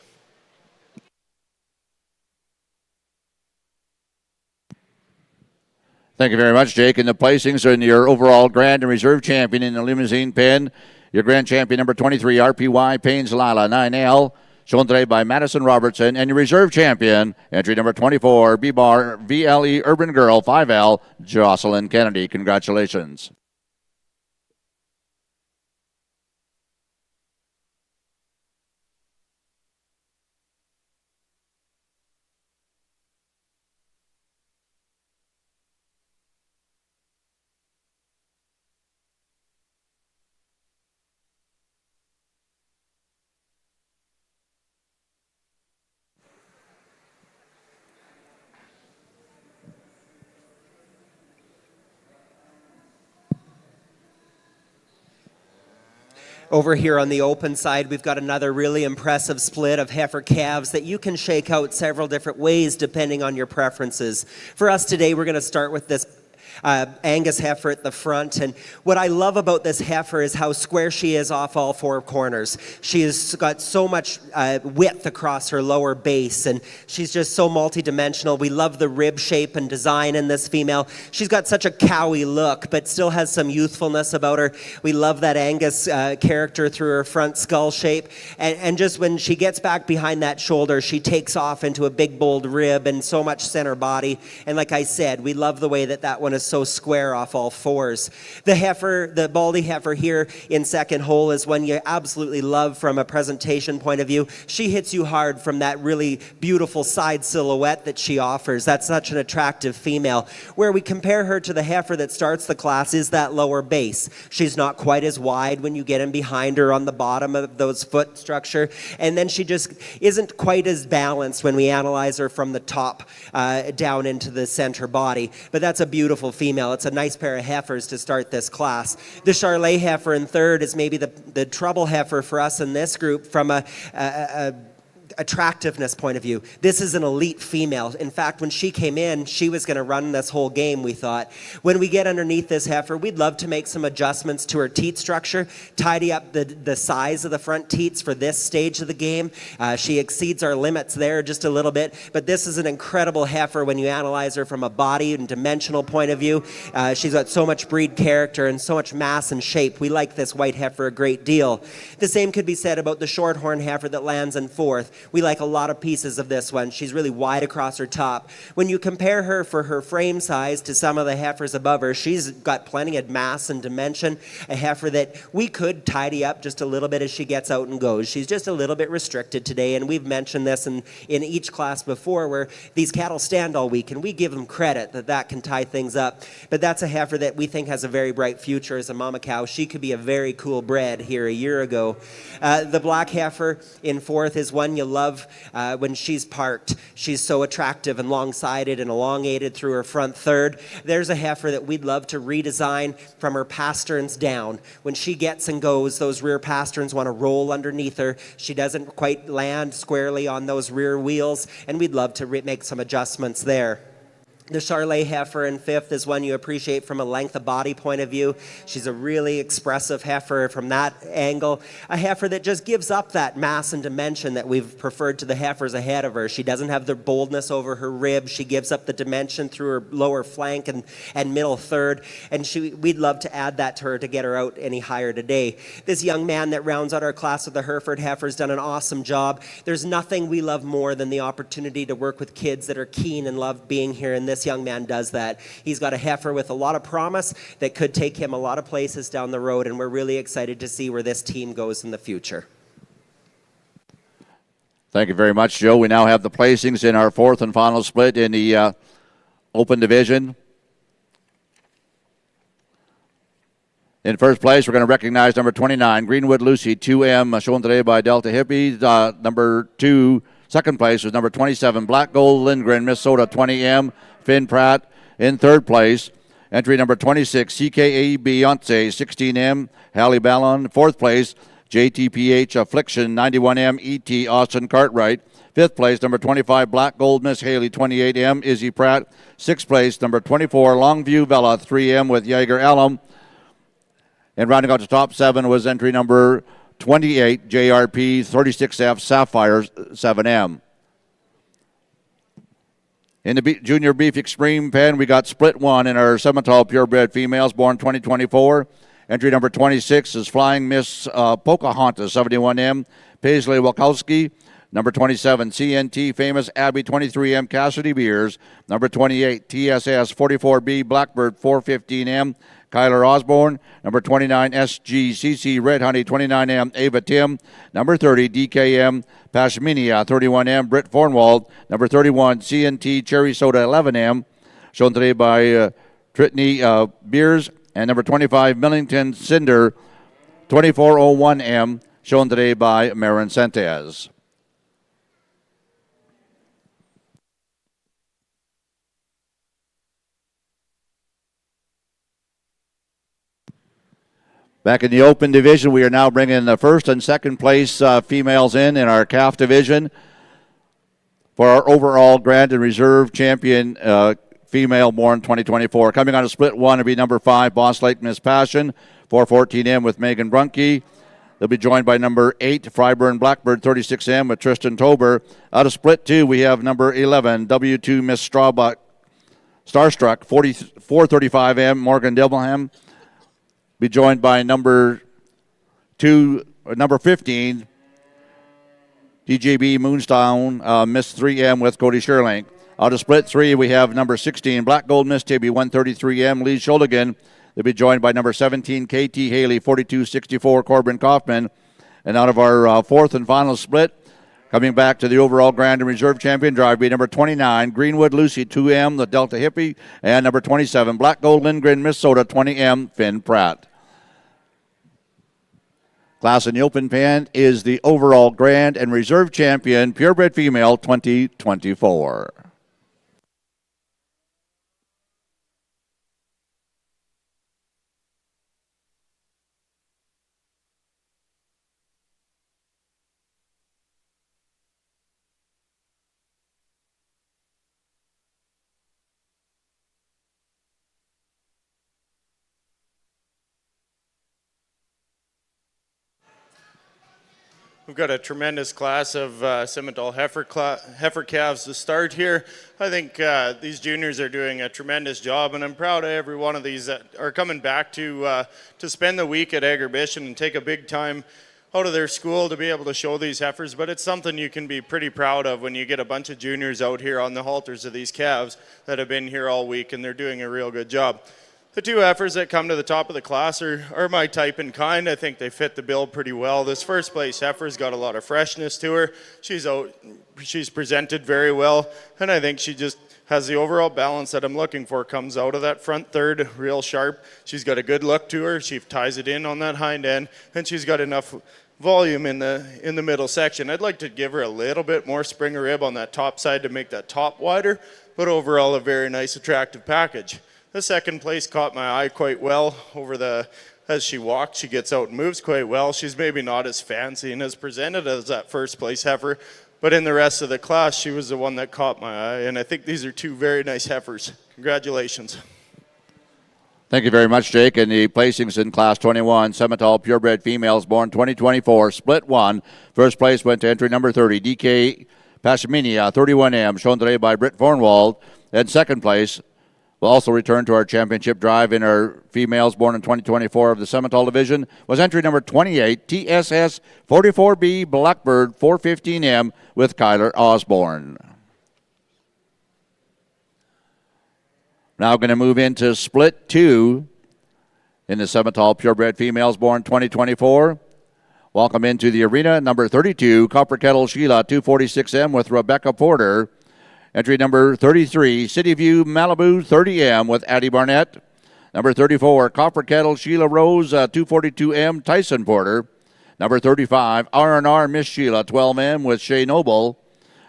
Thank you very much, Jake. And the placings are in your overall Grand and Reserve champion in the Limousin pen. Your Grand champion number 23, RPY Paynes Lala 9L, shown today by Madison Robertson. And your Reserve champion, entry number 24, B-Bar VLE Urban Girl 5L, Jocelyn Kennedy. Congratulations. Over here on the open side, we've got another really impressive split of heifer calves that you can shake out several different ways depending on your preferences. For us today, we're going to start with this Angus heifer at the front, and what I love about this heifer is how square she is off all 4 corners. She has got so much width across her lower base, and she's just so multi-dimensional. We love the rib shape and design in this female. She's got such a cowy look, but still has some youthfulness about her. We love that Angus character through her front skull shape, and just when she gets back behind that shoulder, she takes off into a big bold rib and so much center body. And like I said, we love the way that one is so square off all 4s. The heifer, the Baldy heifer here in second hole, is one you absolutely love from a presentation point of view. She hits you hard from that really beautiful side silhouette that she offers. That's such an attractive female. Where we compare her to the heifer that starts the class is that lower base. She's not quite as wide when you get in behind her on the bottom of those foot structure, and then she just isn't quite as balanced when we analyze her from the top down into the center body. But that's a beautiful female. It's a nice pair of heifers to start this class. The Charlet heifer in third is maybe the trouble heifer for us in this group from a attractiveness point of view. This is an elite female. In fact, when she came in, she was going to run this whole game, we thought. When we get underneath this heifer, we'd love to make some adjustments to her teat structure, tidy up the size of the front teats for this stage of the game. She exceeds our limits there just a little bit, but this is an incredible heifer when you analyze her from a body and dimensional point of view. She's got so much breed character and so much mass and shape. We like this white heifer a great deal. The same could be said about the shorthorn heifer that lands in fourth. We like a lot of pieces of this one. She's really wide across her top. When you compare her for her frame size to some of the heifers above her, she's got plenty of mass and dimension. A heifer that we could tidy up just a little bit as she gets out and goes. She's just a little bit restricted today, and we've mentioned this in each class before, where these cattle stand all week, and we give them credit that can tie things up. But that's a heifer that we think has a very bright future as a mama cow. She could be a very cool bred here a year ago. The black heifer in fourth is one you love when she's parked. She's so attractive and long-sided and elongated through her front third. There's a heifer that we'd love to redesign from her pasterns down. When she gets and goes, those rear pasterns want to roll underneath her. She doesn't quite land squarely on those rear wheels, and we'd love to make some adjustments there. The Charlet heifer in fifth is one you appreciate from a length of body point of view. She's a really expressive heifer from that angle. A heifer that just gives up that mass and dimension that we've preferred to the heifers ahead of her. She doesn't have the boldness over her ribs. She gives up the dimension through her lower flank and middle third. And we'd love to add that to her to get her out any higher today. This young man that rounds out our class with the Hereford heifer has done an awesome job. There's nothing we love more than the opportunity to work with kids that are keen and love being here, and this young man does that. He's got a heifer with a lot of promise that could take him a lot of places down the road, and we're really excited to see where this team goes in the future. Thank you very much, Joe. We now have the placings in our fourth and final split in the open division. In first place, we're going to recognize number 29, Greenwood Lucy, 2M, shown today by Delta Hippies. Number 2, second place was number 27, Black Gold Lindgren, Minnesota, 20M, Finn Pratt. In third place, entry number 26, CKA Beyonce, 16M, Hallie Ballon. Fourth place, JTPH Affliction, 91M, ET Austin Cartwright. Fifth place, number 25, Black Gold Miss Haley, 28M, Izzy Pratt. Sixth place, number 24, Longview Vela, 3M with Jaeger Alum. And rounding out the top 7 was entry number 28, JRP 36F Sapphire, 7M. In the Junior Beef Extreme Pen, we got split 1 in our Simmental purebred females born 2024. Entry number 26 is Flying Miss Pocahontas, 71M, Paisley Walkowski. Number 27, CNT Famous Abby, 23M, Cassidy Beers. Number 28, TSS 44B Blackbird, 415M, Kyler Osborne. Number 29, SGCC Red Honey, 29M, Ava Tim. Number 30, DKM Pashminia, 31M, Britt Fornwald. Number 31, CNT Cherry Soda, 11M, shown today by Tritney Beers. And number 25, Millington Cinder, 2401M, shown today by Marin Sentes. Back in the open division, we are now bringing the first and second place females in our calf division for our overall Grand and Reserve champion female born 2024. Coming on a split 1 will be number 5, Boss Lake Miss Passion, 414M with Megan Brunke. They'll be joined by number 8, Fryburn Blackbird, 36M with Tristan Tober. Out of split 2, we have number 11, W2 Miss Starstruck, 435M, Morgan Dillingham. Be joined by number 15, DJB Moonstone, Miss 3M with Cody Sherlink. Out of split 3, we have number 16, Black Gold Miss TB 133M, Lee Schuldigan. They'll be joined by number 17, KT Haley, 4264, Corbin Kaufman. And out of our fourth and final split, coming back to the overall Grand and Reserve champion drive, be number 29, Greenwood Lucy, 2M, the Delta Hippie, and number 27, Black Gold Lindgren, Minnesota, 20M, Finn Pratt. Class in the open pen is the overall Grand and Reserve champion, purebred female, 2024. We've got a tremendous class of Simmental heifer calves to start here. I think these juniors are doing a tremendous job, and I'm proud of every one of these that are coming back to spend the week at Agribition and take a big time out of their school to be able to show these heifers. But it's something you can be pretty proud of when you get a bunch of juniors out here on the halters of these calves that have been here all week, and they're doing a real good job. The 2 heifers that come to the top of the class are my type and kind. I think they fit the bill pretty well. This first place heifer's got a lot of freshness to her. She's presented very well, and I think she just has the overall balance that I'm looking for. Comes out of that front third real sharp. She's got a good look to her. She ties it in on that hind end, and she's got enough volume in the middle section. I'd like to give her a little bit more spring of rib on that top side to make that top wider, but overall a very nice, attractive package. The second place caught my eye quite well as she walks. She gets out and moves quite well. She's maybe not as fancy and as presented as that first place heifer, But in the rest of the class, she was the one that caught my eye. And I think these are two very nice heifers. Congratulations. Thank you very much, Jake. And the placings in Class 21, Simmental purebred females born 2024, split one. First place went to entry number 30, DK Pasiminia, 31M, shown today by Britt Fornwald. And second place will also return to our championship drive in our females born in 2024 of the Simmental division was entry number 28, TSS 44B Blackbird 415M with Kyler Osborne. Now going to move into split two in the Simmental purebred females born 2024. Welcome into the arena, number 32, Copper Kettle Sheila 246M with Rebecca Porter. Entry number 33, City View Malibu 30M with Addie Barnett. Number 34, Copper Kettle Sheila Rose 242M Tyson Porter. Number 35, R&R Miss Sheila 12M with Shay Noble.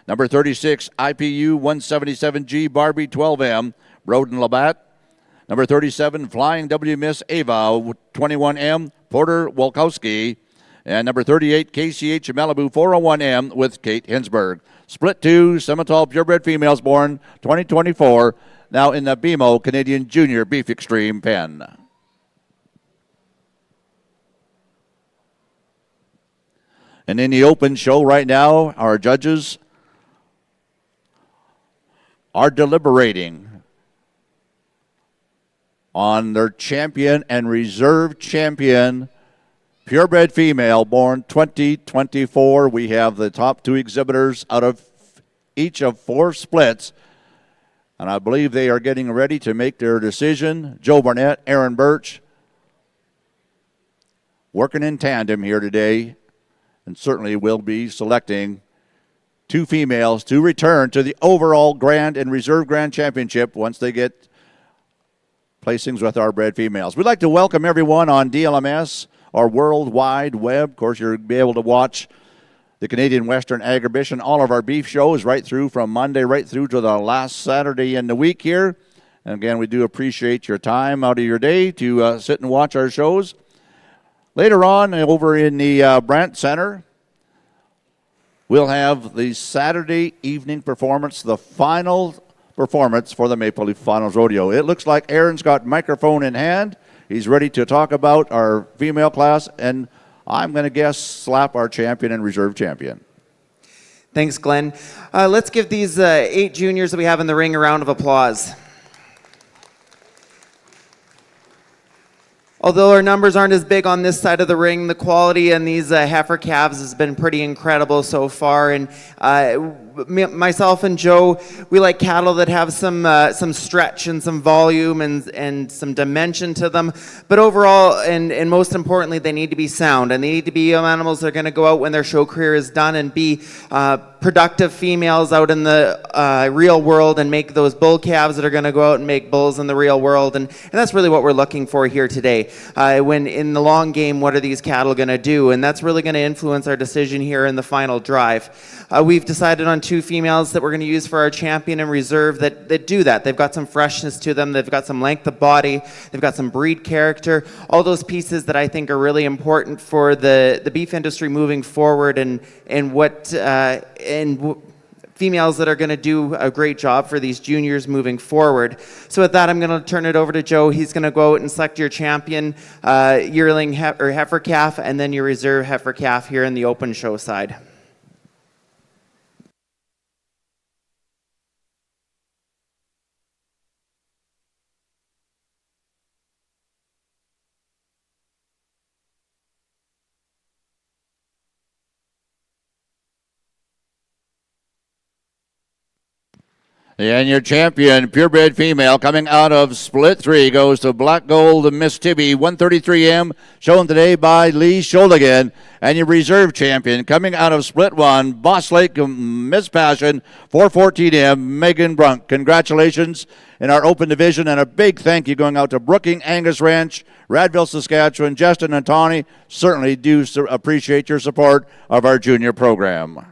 Number 36, IPU 177G Barbie 12M, Broden Labatt. Number 37, Flying W Miss Ava 21M, Porter Wolkowski. And number 38, KCH Malibu 401M with Kate Hinsberg. Split two, Simmental purebred females born 2024, now in the BMO Canadian Junior Beef Extreme pen. And in the open show right now, our judges are deliberating on their champion and reserve champion purebred female born 2024. We have the top two exhibitors out of each of four splits. And I believe they are getting ready to make their decision. Joe Barnett, Aaron Birch, working in tandem here today. And certainly will be selecting two females to return to the overall Grand and Reserve Grand Championship once they get placings with our bred females. We'd like to welcome everyone on DLMS, our World Wide Web. Of course, you'll be able to watch the Canadian Western Agribition, all of our beef shows right through from Monday right through to the last Saturday in the week here. And again, we do appreciate your time out of your day to sit and watch our shows. Later on, over in the Brandt Center, we'll have the Saturday evening performance, the final performance for the Maple Leaf Finals Rodeo. It looks like Aaron's got microphone in hand. He's ready to talk about our female class, and I'm going to guess slap our champion and reserve champion. Thanks, Glenn. Let's give these 8 juniors that we have in the ring a round of applause. Although our numbers aren't as big on this side of the ring, the quality in these heifer calves has been pretty incredible so far. And myself and Joe, we like cattle that have some stretch and some volume and some dimension to them. But overall, and most importantly, they need to be sound. And they need to be animals that are going to go out when their show career is done and be productive females out in the real world and make those bull calves that are going to go out and make bulls in the real world. And that's really what we're looking for here today. When in the long game, what are these cattle going to do? And that's really going to influence our decision here in the final drive. We've decided on 2 females that we're going to use for our champion and reserve that do that. They've got some freshness to them. They've got some length of body. They've got some breed character. All those pieces that I think are really important for the beef industry moving forward and females that are going to do a great job for these juniors moving forward. So with that, I'm going to turn it over to Joe. He's going to go out and select your champion yearling heifer calf and then your reserve heifer calf here in the open show side. And your champion, purebred female, coming out of split 3, goes to Black Gold Miss Tibby, 133M, shown today by Lee Scholdigan. And your reserve champion, coming out of split 1, Boss Lake Miss Passion, 414M, Megan Brunk. Congratulations in our open division, and a big thank you going out to Brooking Angus Ranch, Radville, Saskatchewan. Justin and Tawny certainly do appreciate your support of our junior program.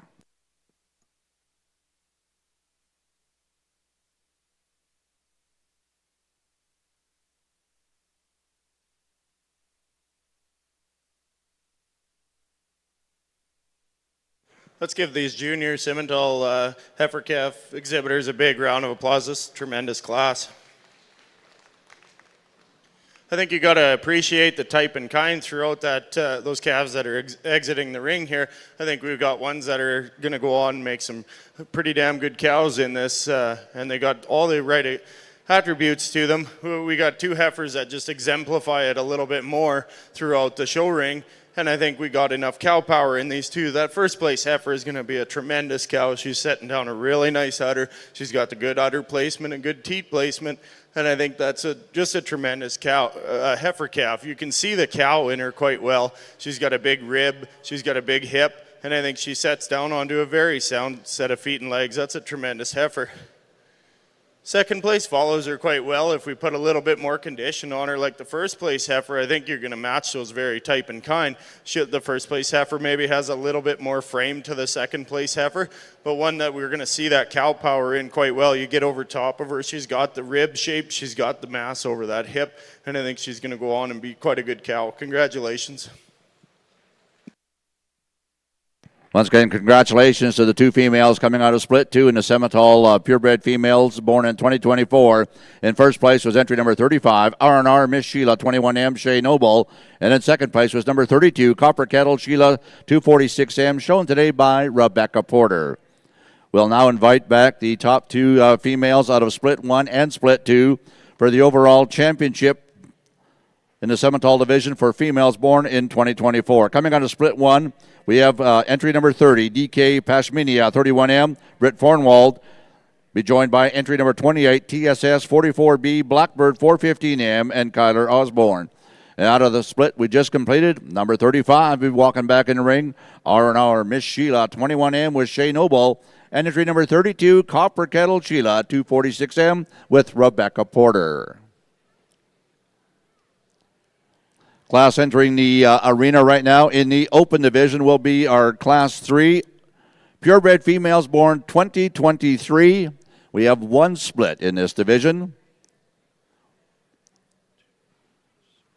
Let's give these junior Simmental heifer calf exhibitors a big round of applause. This is a tremendous class. I think you got to appreciate the type and kind throughout that those calves that are exiting the ring here. I think we've got ones that are going to go on and make some pretty damn good cows in this, and they got all the right attributes to them. We got two heifers that just exemplify it a little bit more throughout the show ring, and I think we got enough cow power in these two. That first place heifer is going to be a tremendous cow. She's setting down a really nice udder. She's got the good udder placement and good teat placement. And I think that's just a tremendous cow, heifer calf. You can see the cow in her quite well. She's got a big rib, she's got a big hip, and I think she sets down onto a very sound set of feet and legs. That's a tremendous heifer. Second place follows her quite well. If we put a little bit more condition on her like the first place heifer, I think you're going to match those very type and kind. The first place heifer maybe has a little bit more frame to the second place heifer, but one that we're going to see that cow power in quite well. You get over top of her, she's got the rib shape, she's got the mass over that hip, and I think she's going to go on and be quite a good cow. Congratulations. Once again, congratulations to the two females coming out of Split 2 in the Simmental purebred females born in 2024. In first place was entry number 35, R&R Miss Sheila 21M Shea Noble. And in second place was number 32, Copper Kettle Sheila 246M, shown today by Rebecca Porter. We'll now invite back the top two females out of Split 1 and Split 2 for the overall championship in the Simmental division for females born in 2024. Coming out of Split 1, we have entry number 30, DK Pashminia, 31M, Britt Fornwald, be joined by entry number 28, TSS 44B, Blackbird 415M, and Kyler Osborne. And out of the split we just completed, number 35 will be walking back in the ring, R&R Miss Sheila, 21M with Shea Noble, and entry number 32, Copper Kettle Sheila, 246M with Rebecca Porter. Class entering the arena right now in the open division will be our Class 3 purebred females born 2023. We have one split in this division.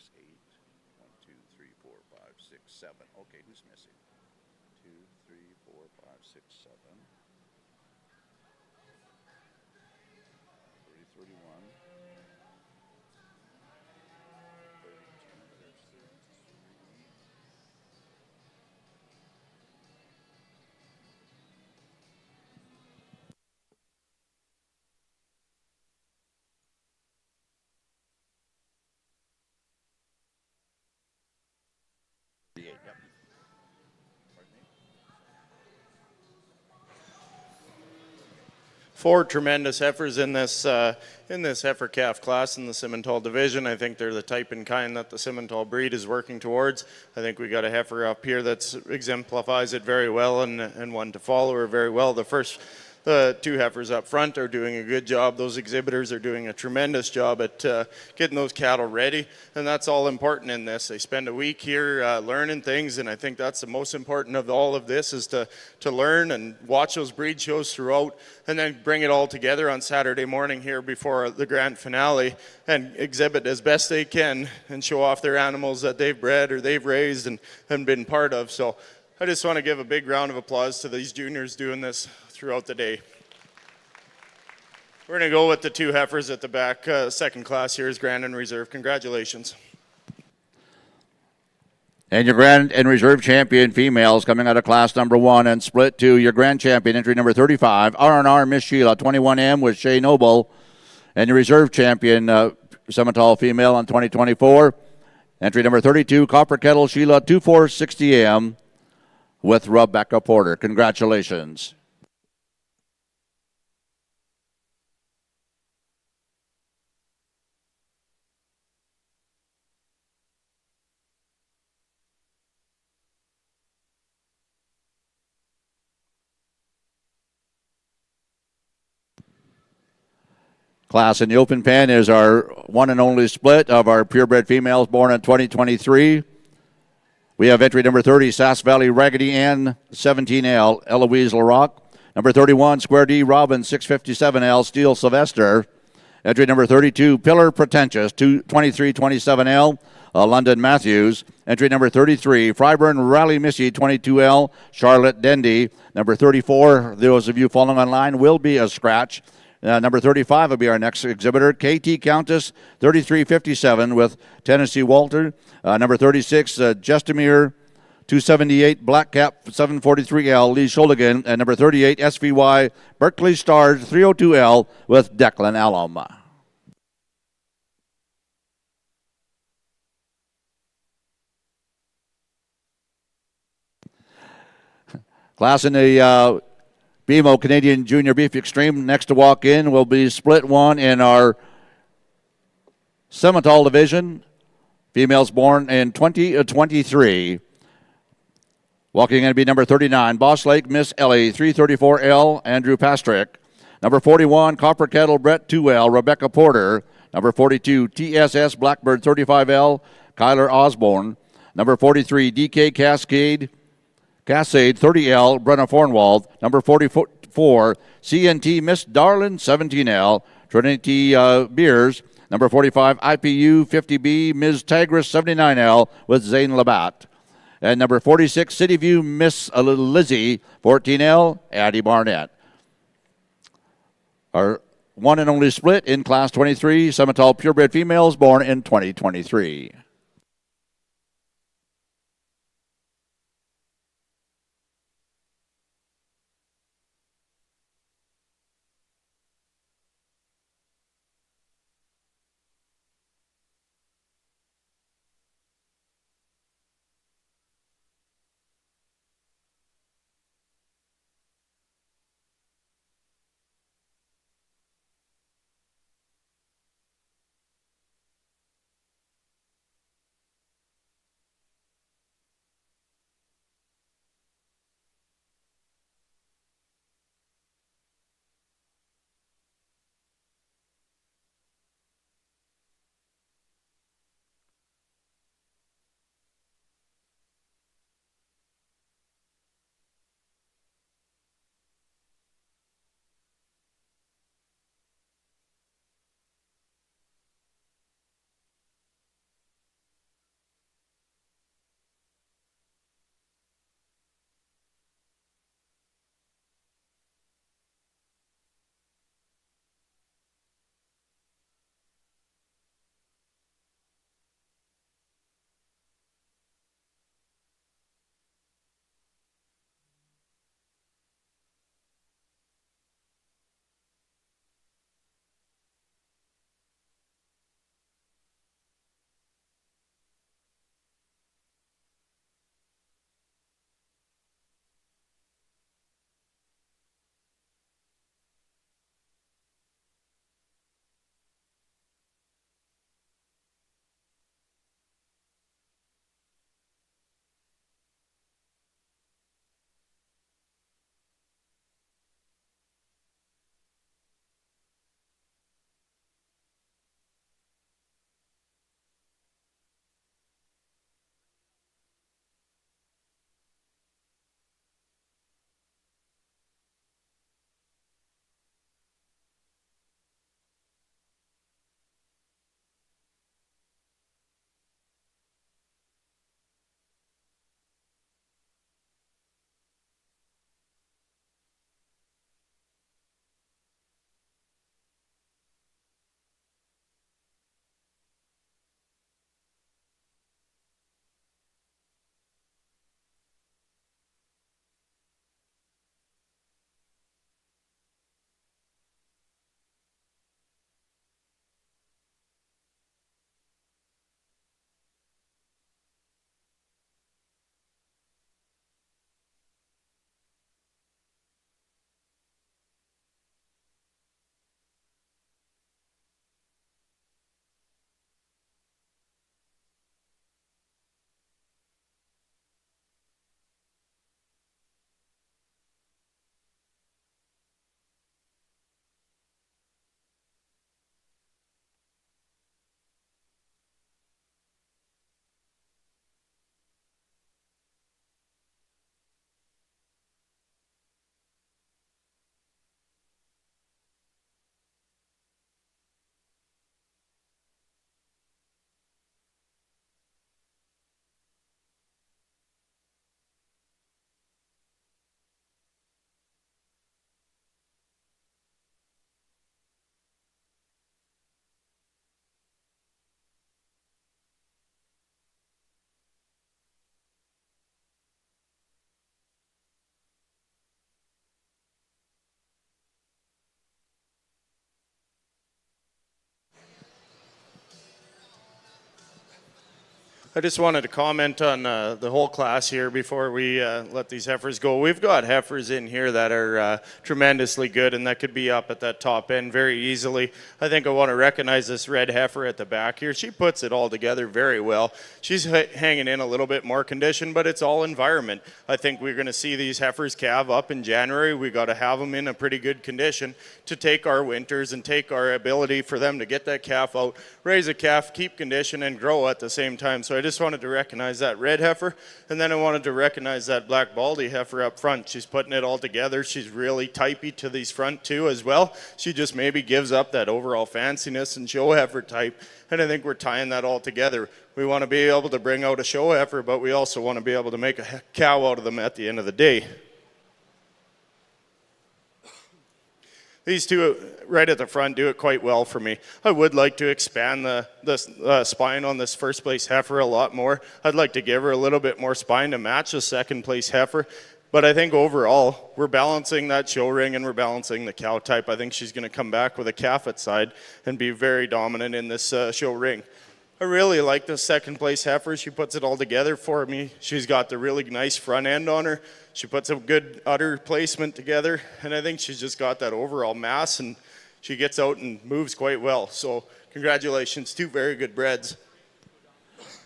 6, 8, 1, 2, 3, 4, 5, 6, 7. Okay, who's missing? 2, 3, 4, 5, 6, 7. 30, 31. Four tremendous heifers in this heifer calf class in the Simmental division. I think they're the type and kind that the Simmental breed is working towards. I think we got a heifer up here that exemplifies it very well, and one to follow her very well. The two heifers up front are doing a good job. Those exhibitors are doing a tremendous job at getting those cattle ready, and that's all important in this. They spend a week here learning things, and I think that's the most important of all of this, is to learn and watch those breed shows throughout, and then bring it all together on Saturday morning here before the grand finale and exhibit as best they can and show off their animals that they've bred or they've raised and been part of. So I just want to give a big round of applause to these juniors doing this throughout the day. We're going to go with the two heifers at the back. Second class here is Grand and Reserve. Congratulations. And your Grand and Reserve champion females coming out of class number 1 and Split 2. Your Grand champion, entry number 35, R&R Miss Sheila, 21M with Shea Noble. And your Reserve champion, Simmental female on 2024, entry number 32, Copper Kettle Sheila, 2460M with Rebecca Porter. Congratulations. Class in the open pen is our one and only split of our purebred females born in 2023. We have entry number 30, Sass Valley Raggedy Ann, 17L, Eloise LaRock. Number 31, Square D Robin, 657L, Steel Sylvester. Entry number 32, Pillar Pretentious, 2327L, London Matthews. Entry number 33, Fryburn Rally Missy, 22L, Charlotte Dendy. Number 34, those of you following online, will be a scratch. Number 35 will be our next exhibitor, KT Countess, 3357 with Tennessee Walter. Number 36, Justimere, 278, Black Cap, 743L, Lee Schuldigan. And number 38, SVY, Berkeley Stars, 302L with Declan Alum. Class in the BMO Canadian Junior Beef Extreme. Next to walk in will be split one in our Simmental division. Females born in 2023. Walking in to be number 39, Boss Lake Miss Ellie, 334L, Andrew Pastrick. Number 41, Copper Kettle Brett 2L, Rebecca Porter. Number 42, TSS Blackbird 35L, Kyler Osborne. Number 43, DK Cascade 30L, Brenna Fornwald. Number 44, CNT Miss Darlin 17L, Trinity Beers. Number 45, IPU 50B, Ms. Tagris 79L with Zane Labatt. And number 46, City View Miss Lizzie 14L, Addie Barnett. Our one and only split in Class 23, Simmental purebred females born in 2023. I just wanted to comment on the whole class here before we let these heifers go. We've got heifers in here that are tremendously good and that could be up at that top end very easily. I think I want to recognize this red heifer at the back here. She puts it all together very well. She's hanging in a little bit more condition, but it's all environment. I think we're going to see these heifers calve up in January. We got to have them in a pretty good condition to take our winters and take our ability for them to get that calf out, raise a calf, keep condition, and grow at the same time. So I just wanted to recognize that red heifer, and then I wanted to recognize that black baldy heifer up front. She's putting it all together. She's really typey to these front two as well. She just maybe gives up that overall fanciness and show heifer type, and I think we're tying that all together. We want to be able to bring out a show heifer, but we also want to be able to make a cow out of them at the end of the day. These two right at the front do it quite well for me. I would like to expand the spine on this first place heifer a lot more. I'd like to give her a little bit more spine to match the second place heifer. But I think overall, we're balancing that show ring and we're balancing the cow type. I think she's going to come back with a calf at side and be very dominant in this show ring. I really like the second place heifer. She puts it all together for me. She's got the really nice front end on her. She puts a good udder placement together, and I think she's just got that overall mass, and she gets out and moves quite well. So congratulations, two very good breds.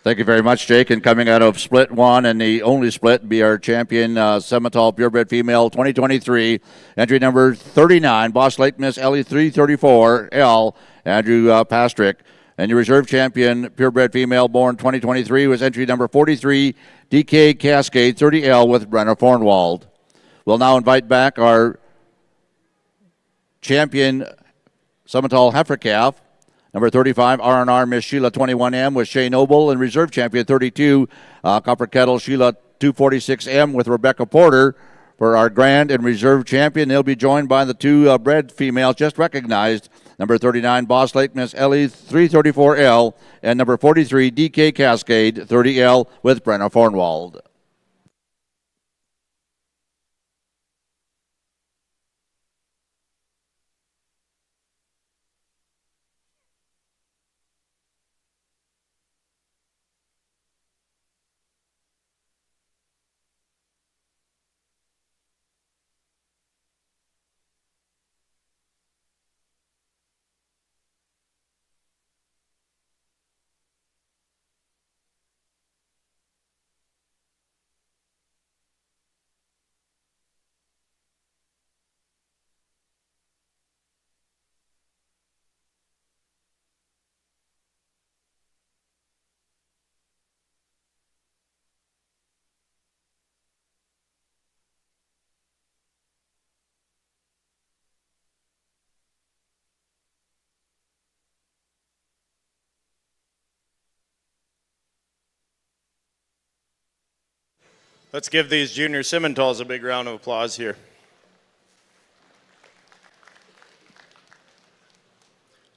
Thank you very much, Jake. And coming out of split one and the only split be our champion, Simmental Purebred Female 2023, entry number 39, Boss Lake Miss Ellie 334L, Andrew Pastrick. And your reserve champion, purebred female born 2023, was entry number 43, DK Cascade 30L with Brenna Fornwald. We'll now invite back our champion, Simmental heifer calf, number 35, R&R Miss Sheila 21M with Shay Noble, and reserve champion 32, Copper Kettle Sheila 246M with Rebecca Porter. For our grand and reserve champion, they'll be joined by the two bred females just recognized, number 39, Boss Lake Miss Ellie 334L, and number 43, DK Cascade 30L with Brenna Fornwald. Let's give these junior Simmentals a big round of applause here.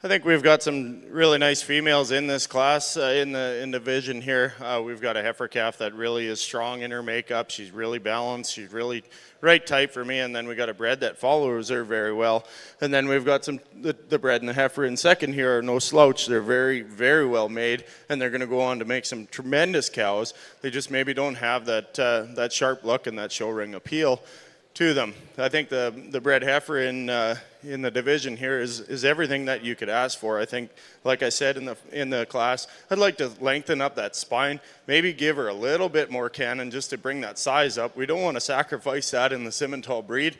I think we've got some really nice females in this class, in the division here. We've got a heifer calf that really is strong in her makeup. She's really balanced. She's really right type for me. And then we got a bred that follows her very well. And then we've got the bred and the heifer in second here are no slouch. They're very, very well made, and they're going to go on to make some tremendous cows. They just maybe don't have that sharp look and that show ring appeal to them. I think the bred heifer in the division here is everything that you could ask for. I think, like I said in the class, I'd like to lengthen up that spine, maybe give her a little bit more cannon just to bring that size up. We don't want to sacrifice that in the Simmental breed.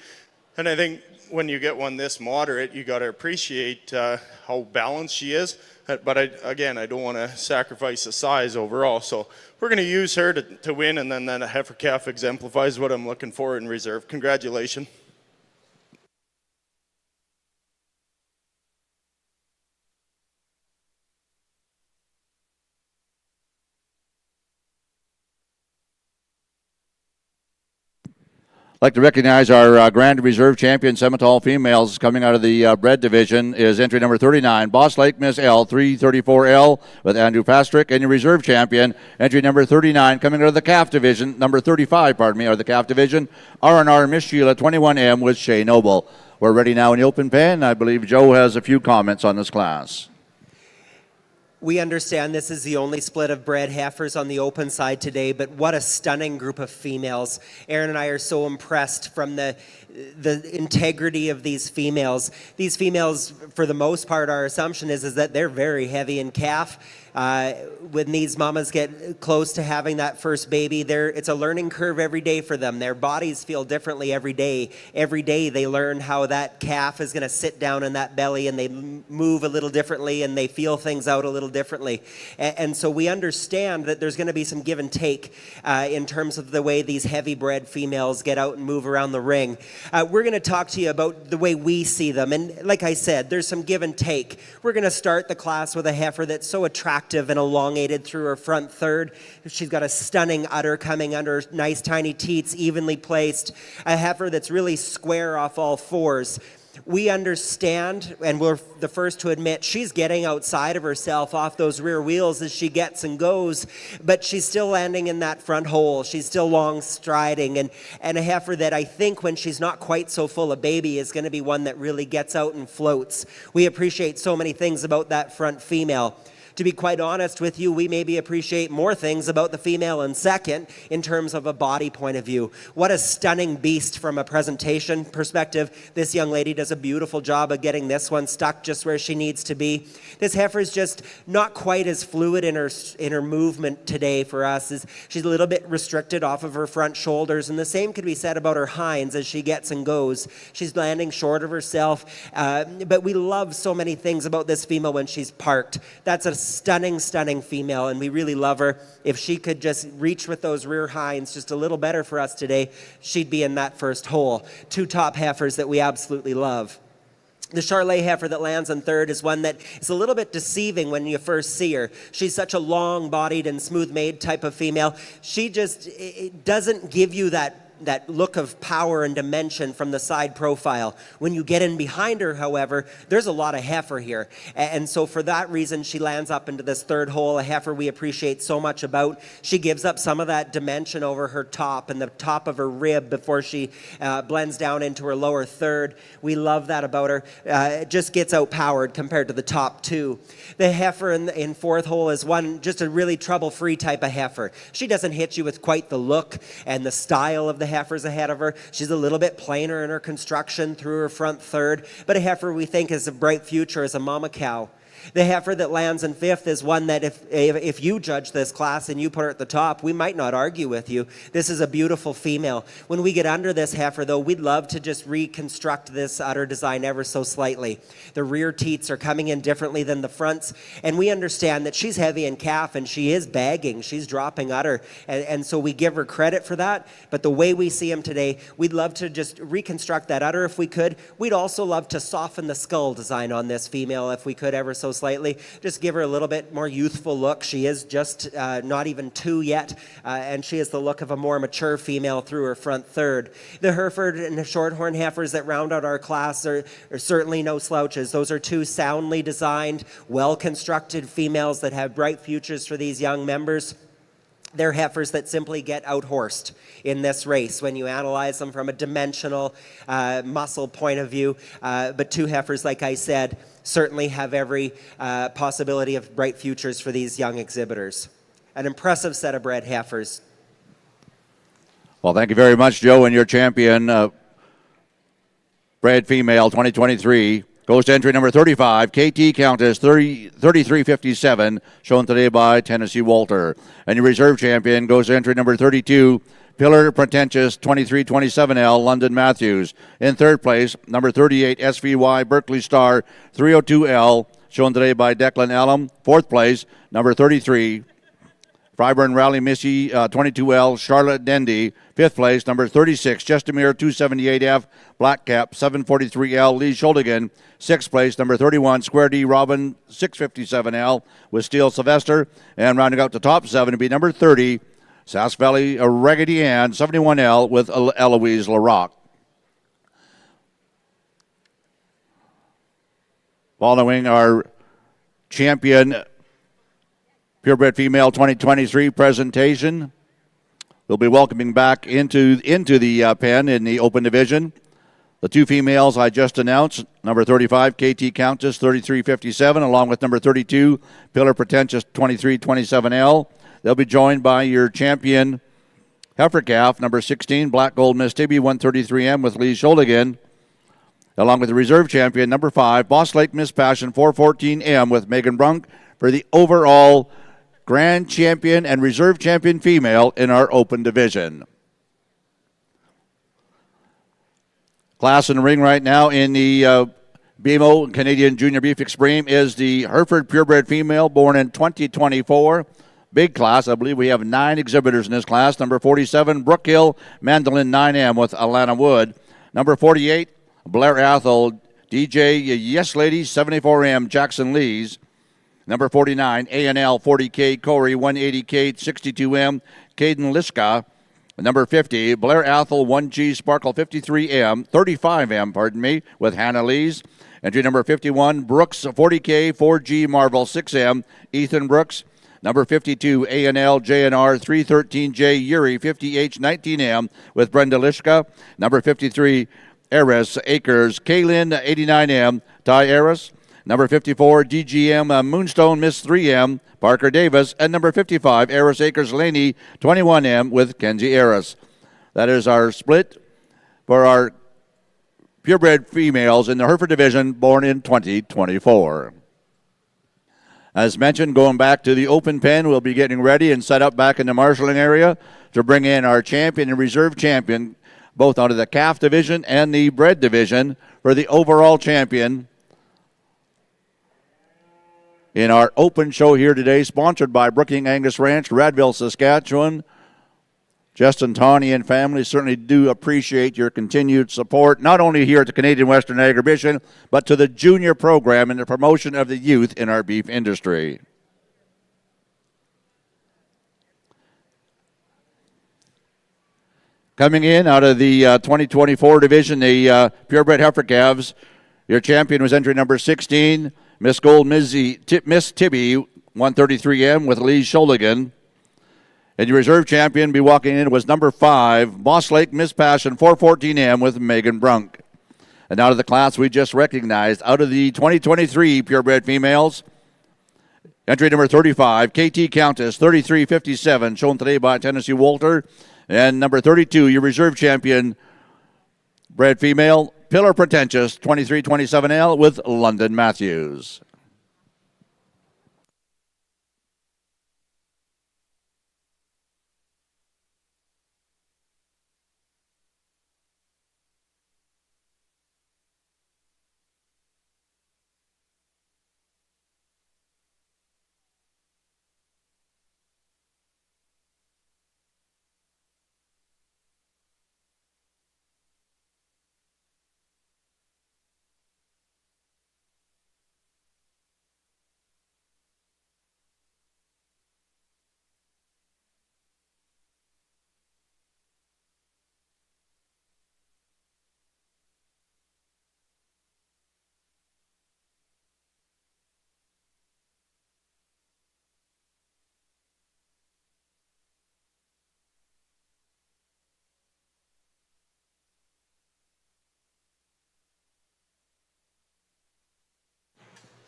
And I think when you get one this moderate, you got to appreciate how balanced she is. But I don't want to sacrifice the size overall. So we're going to use her to win, and then that heifer calf exemplifies what I'm looking for in reserve. Congratulations. I'd like to recognize our Grand Reserve champion, Simmental females, coming out of the bred division is entry number 39, Boss Lake Miss L 334L with Andrew Pastrick, and your reserve champion, entry number 39, coming out of the calf division, number 35, or the calf division, R&R Miss Sheila 21M with Shay Noble. We're ready now in the open pen. I believe Joe has a few comments on this class. We understand this is the only split of bred heifers on the open side today, but what a stunning group of females. Aaron and I are so impressed from the integrity of these females. These females, for the most part, our assumption is that they're very heavy in calf. When these mamas get close to having that first baby, it's a learning curve every day for them. Their bodies feel differently every day. Every day they learn how that calf is going to sit down in that belly, and they move a little differently, and they feel things out a little differently. And so we understand that there's going to be some give and take in terms of the way these heavy bred females get out and move around the ring. We're going to talk to you about the way we see them. And like I said, there's some give and take. We're going to start the class with a heifer that's so attractive and elongated through her front third. She's got a stunning udder coming under nice tiny teats, evenly placed. A heifer that's really square off all fours. We understand, and we're the first to admit, she's getting outside of herself off those rear wheels as she gets and goes, but she's still landing in that front hole. She's still long striding, and a heifer that I think when she's not quite so full of baby is going to be one that really gets out and floats. We appreciate so many things about that front female. To be quite honest with you, we maybe appreciate more things about the female in second in terms of a body point of view. What a stunning beast from a presentation perspective. This young lady does a beautiful job of getting this one stuck just where she needs to be. This heifer is just not quite as fluid in her movement today for us. She's a little bit restricted off of her front shoulders, and the same could be said about her hinds as she gets and goes. She's landing short of herself, but we love so many things about this female when she's parked. That's a stunning female, and we really love her. If she could just reach with those rear hinds just a little better for us today, she'd be in that first hole. Two top heifers that we absolutely love. The Charolais heifer that lands in third is one that is a little bit deceiving when you first see her. She's such a long-bodied and smooth-made type of female. She just it doesn't give you that look of power and dimension from the side profile. When you get in behind her, however, there's a lot of heifer here. And so for that reason, she lands up into this third hole, a heifer we appreciate so much about. She gives up some of that dimension over her top and the top of her rib before she blends down into her lower third. We love that about her. It just gets outpowered compared to the top two. The heifer in fourth hole is just a really trouble-free type of heifer. She doesn't hit you with quite the look and the style of the heifers ahead of her. She's a little bit plainer in her construction through her front third, but a heifer we think has a bright future as a mama cow. The heifer that lands in fifth is one that if you judge this class and you put her at the top, we might not argue with you. This is a beautiful female. When we get under this heifer, though, we'd love to just reconstruct this udder design ever so slightly. The rear teats are coming in differently than the fronts, and we understand that she's heavy in calf and she is bagging. She's dropping udder, and so we give her credit for that. But the way we see them today, we'd love to just reconstruct that udder if we could. We'd also love to soften the skull design on this female if we could ever so slightly. Just give her a little bit more youthful look. She is just not even 2 yet, and she has the look of a more mature female through her front third. The Hereford and the Shorthorn heifers that round out our class are certainly no slouches. Those are 2 soundly designed, well-constructed females that have bright futures for these young members. They're heifers that simply get outhorsed in this race when you analyze them from a dimensional muscle point of view. But 2 heifers, like I said, certainly have every possibility of bright futures for these young exhibitors. An impressive set of bred heifers. Well, thank you very much, Joe, and your champion, bred female 2023. Goes to entry number 35, KT Countess 3357, shown today by Tennessee Walter. And your reserve champion goes to entry number 32, Pillar Pretentious 2327L, London Matthews. In third place, number 38, SVY Berkeley Star 302L, shown today by Declan Allen. Fourth place, number 33, Freiburn Rally Missy 22L, Charlotte Dendy. Fifth place, number 36, Chestermere 278F, Black Cap 743L, Lee Schuldigan. Sixth place, number 31, Square D Robin 657L with Steel Sylvester. And rounding out the top 7 to be number 30, Sass Valley Raggedy Ann 71L with Eloise LaRocque. Following our champion purebred female 2023 presentation, we'll be welcoming back into the pen in the open division The two females I just announced, number 35, KT Countess, 3357, along with number 32, Pillar Pretentious, 2327L. They'll be joined by your champion, heifer calf, number 16, Black Gold Miss Tibby, 133M with Lee Scholigan, along with the reserve champion, number 5, Boss Lake Miss Passion, 414M with Megan Brunk for the overall grand champion and reserve champion female in our open division. Class in the ring right now in the BMO Canadian Junior Beef Extreme is the Hereford purebred female born in 2024. Big class. I believe we have 9 exhibitors in this class. Number 47, Brookhill Mandolin 9M with Alana Wood. Number 48, Blair Athol DJ Yes Lady 74M Jackson Lees. Number 49, A&L 40K Corey 180K 62M Caden Liska. Number 50, Blair Athol 1G Sparkle 35M, with Hannah Lees. Entry number 51, Brooks 40K 4G Marvel 6M, Ethan Brooks. Number 52, A&L JNR 313J Yuri 50H 19M with Brenda Lishka. Number 53, Eris Acres Kaylin 89M, Ty Eris. Number 54, DGM Moonstone Miss 3M, Parker Davis. And number 55, Eris Acres Laney 21M with Kenzie Eris. That is our split for our purebred females in the Hereford division born in 2024. As mentioned, going back to the open pen, we'll be getting ready and set up back in the marshalling area to bring in our champion and reserve champion, both out of the calf division and the bred division, for the overall champion in our open show here today, sponsored by Brooking Angus Ranch, Radville, Saskatchewan. Justin Tawney and family certainly do appreciate your continued support, not only here at the Canadian Western Agribition, but to the junior program and the promotion of the youth in our beef industry. Coming in out of the 2024 division, the purebred heifer calves, your champion was entry number 16, Miss Gold Miss Tibby, 133M with Lee Scholigan. And your reserve champion be walking in was number 5, Boss Lake Miss Passion, 414M with Megan Brunk. And out of the class we just recognized, out of the 2023 purebred females, entry number 35, KT Countess, 3357, shown today by Tennessee Walter. And number 32, your reserve champion, bred female, Pillar Pretentious, 2327L with London Matthews.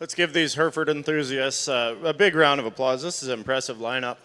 Let's give these Hereford enthusiasts a big round of applause. This is an impressive lineup.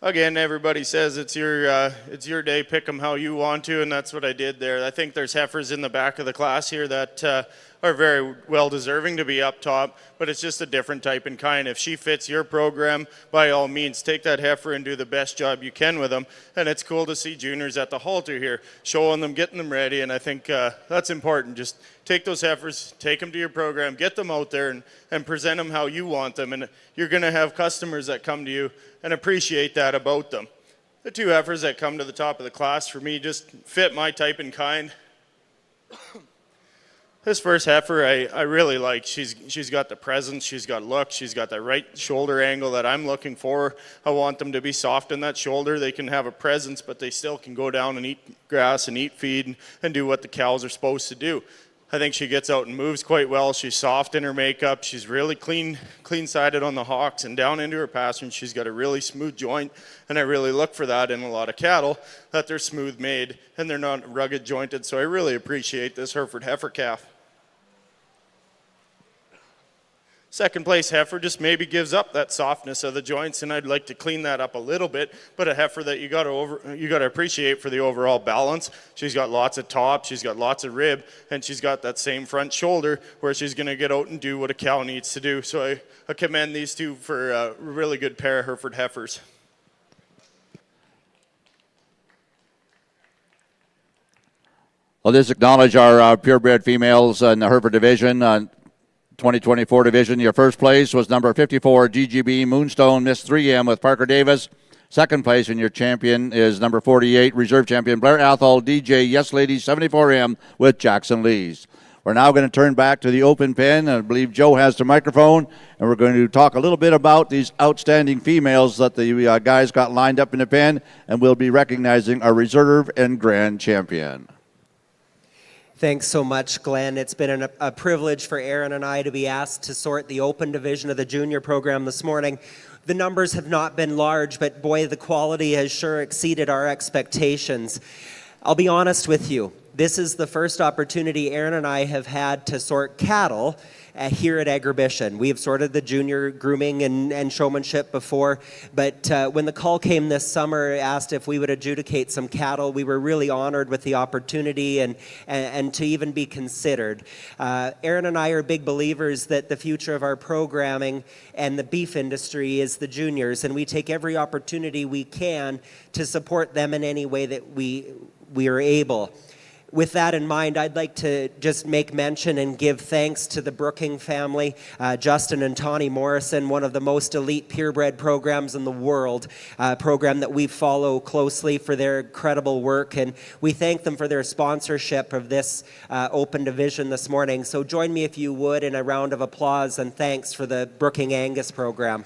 Again, everybody says it's your day, pick them how you want to, and that's what I did there. I think there's heifers in the back of the class here that are very well deserving to be up top, but it's just a different type and kind. If she fits your program, by all means, take that heifer and do the best job you can with them. And it's cool to see juniors at the halter here, showing them, getting them ready, and I think that's important. Just take those heifers, take them to your program, get them out there and present them how you want them, and you're going to have customers that come to you and appreciate that about them. The two heifers that come to the top of the class for me just fit my type and kind. This first heifer I really like. She's got the presence, she's got look, she's got the right shoulder angle that I'm looking for. I want them to be soft in that shoulder. They can have a presence, but they still can go down and eat grass and eat feed and do what the cows are supposed to do. I think she gets out and moves quite well. She's soft in her makeup. She's really clean-sided on the hocks and down into her pastern. She's got a really smooth joint, and I really look for that in a lot of cattle, that they're smooth made and they're not rugged jointed. So I really appreciate this Hereford heifer calf. Second place heifer just maybe gives up that softness of the joints, and I'd like to clean that up a little bit. But a heifer that you got to appreciate for the overall balance. She's got lots of top, she's got lots of rib, and she's got that same front shoulder where she's going to get out and do what a cow needs to do. So I commend these two for a really good pair of Hereford heifers. Well, let's acknowledge our purebred females in the Hereford division. 2024 division. Your first place was number 54, GGB Moonstone, Miss 3M with Parker Davis. Second place, and your champion is number 48, reserve champion Blair Athol, DJ Yes Lady 74M with Jackson Lees. We're now going to turn back to the open pen. I believe Joe has the microphone, and we're going to talk a little bit about these outstanding females that the guys got lined up in the pen, and we'll be recognizing our reserve and grand champion. Thanks so much, Glenn. It's been a privilege for Aaron and I to be asked to sort the open division of the junior program this morning. The numbers have not been large, but boy, the quality has sure exceeded our expectations. I'll be honest with you. This is the first opportunity Aaron and I have had to sort cattle here at Agribition. We have sorted the junior grooming and showmanship before, but when the call came this summer, asked if we would adjudicate some cattle, we were really honored with the opportunity and to even be considered. Aaron and I are big believers that the future of our programming and the beef industry is the juniors, and we take every opportunity we can to support them in any way that we are able. With that in mind, I'd like to just make mention and give thanks to the Brooking family, Justin and Tawny Morrison, one of the most elite purebred programs in the world, a program that we follow closely for their incredible work, and we thank them for their sponsorship of this open division this morning. So join me, if you would, in a round of applause and thanks for the Brooking Angus program.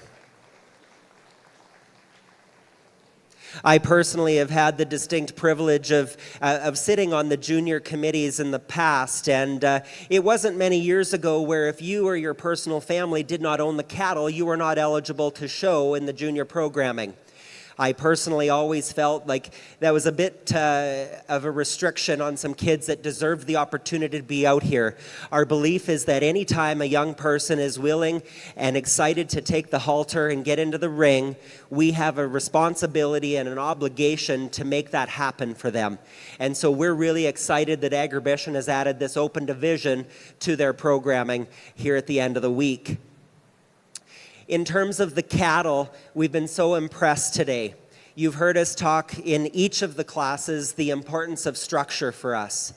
I personally have had the distinct privilege of sitting on the junior committees in the past, and it wasn't many years ago where if you or your personal family did not own the cattle, you were not eligible to show in the junior programming. I personally always felt like that was a bit of a restriction on some kids that deserved the opportunity to be out here. Our belief is that anytime a young person is willing and excited to take the halter and get into the ring, we have a responsibility and an obligation to make that happen for them. And so we're really excited that Agribition has added this open division to their programming here at the end of the week. In terms of the cattle, we've been so impressed today. You've heard us talk in each of the classes the importance of structure for us.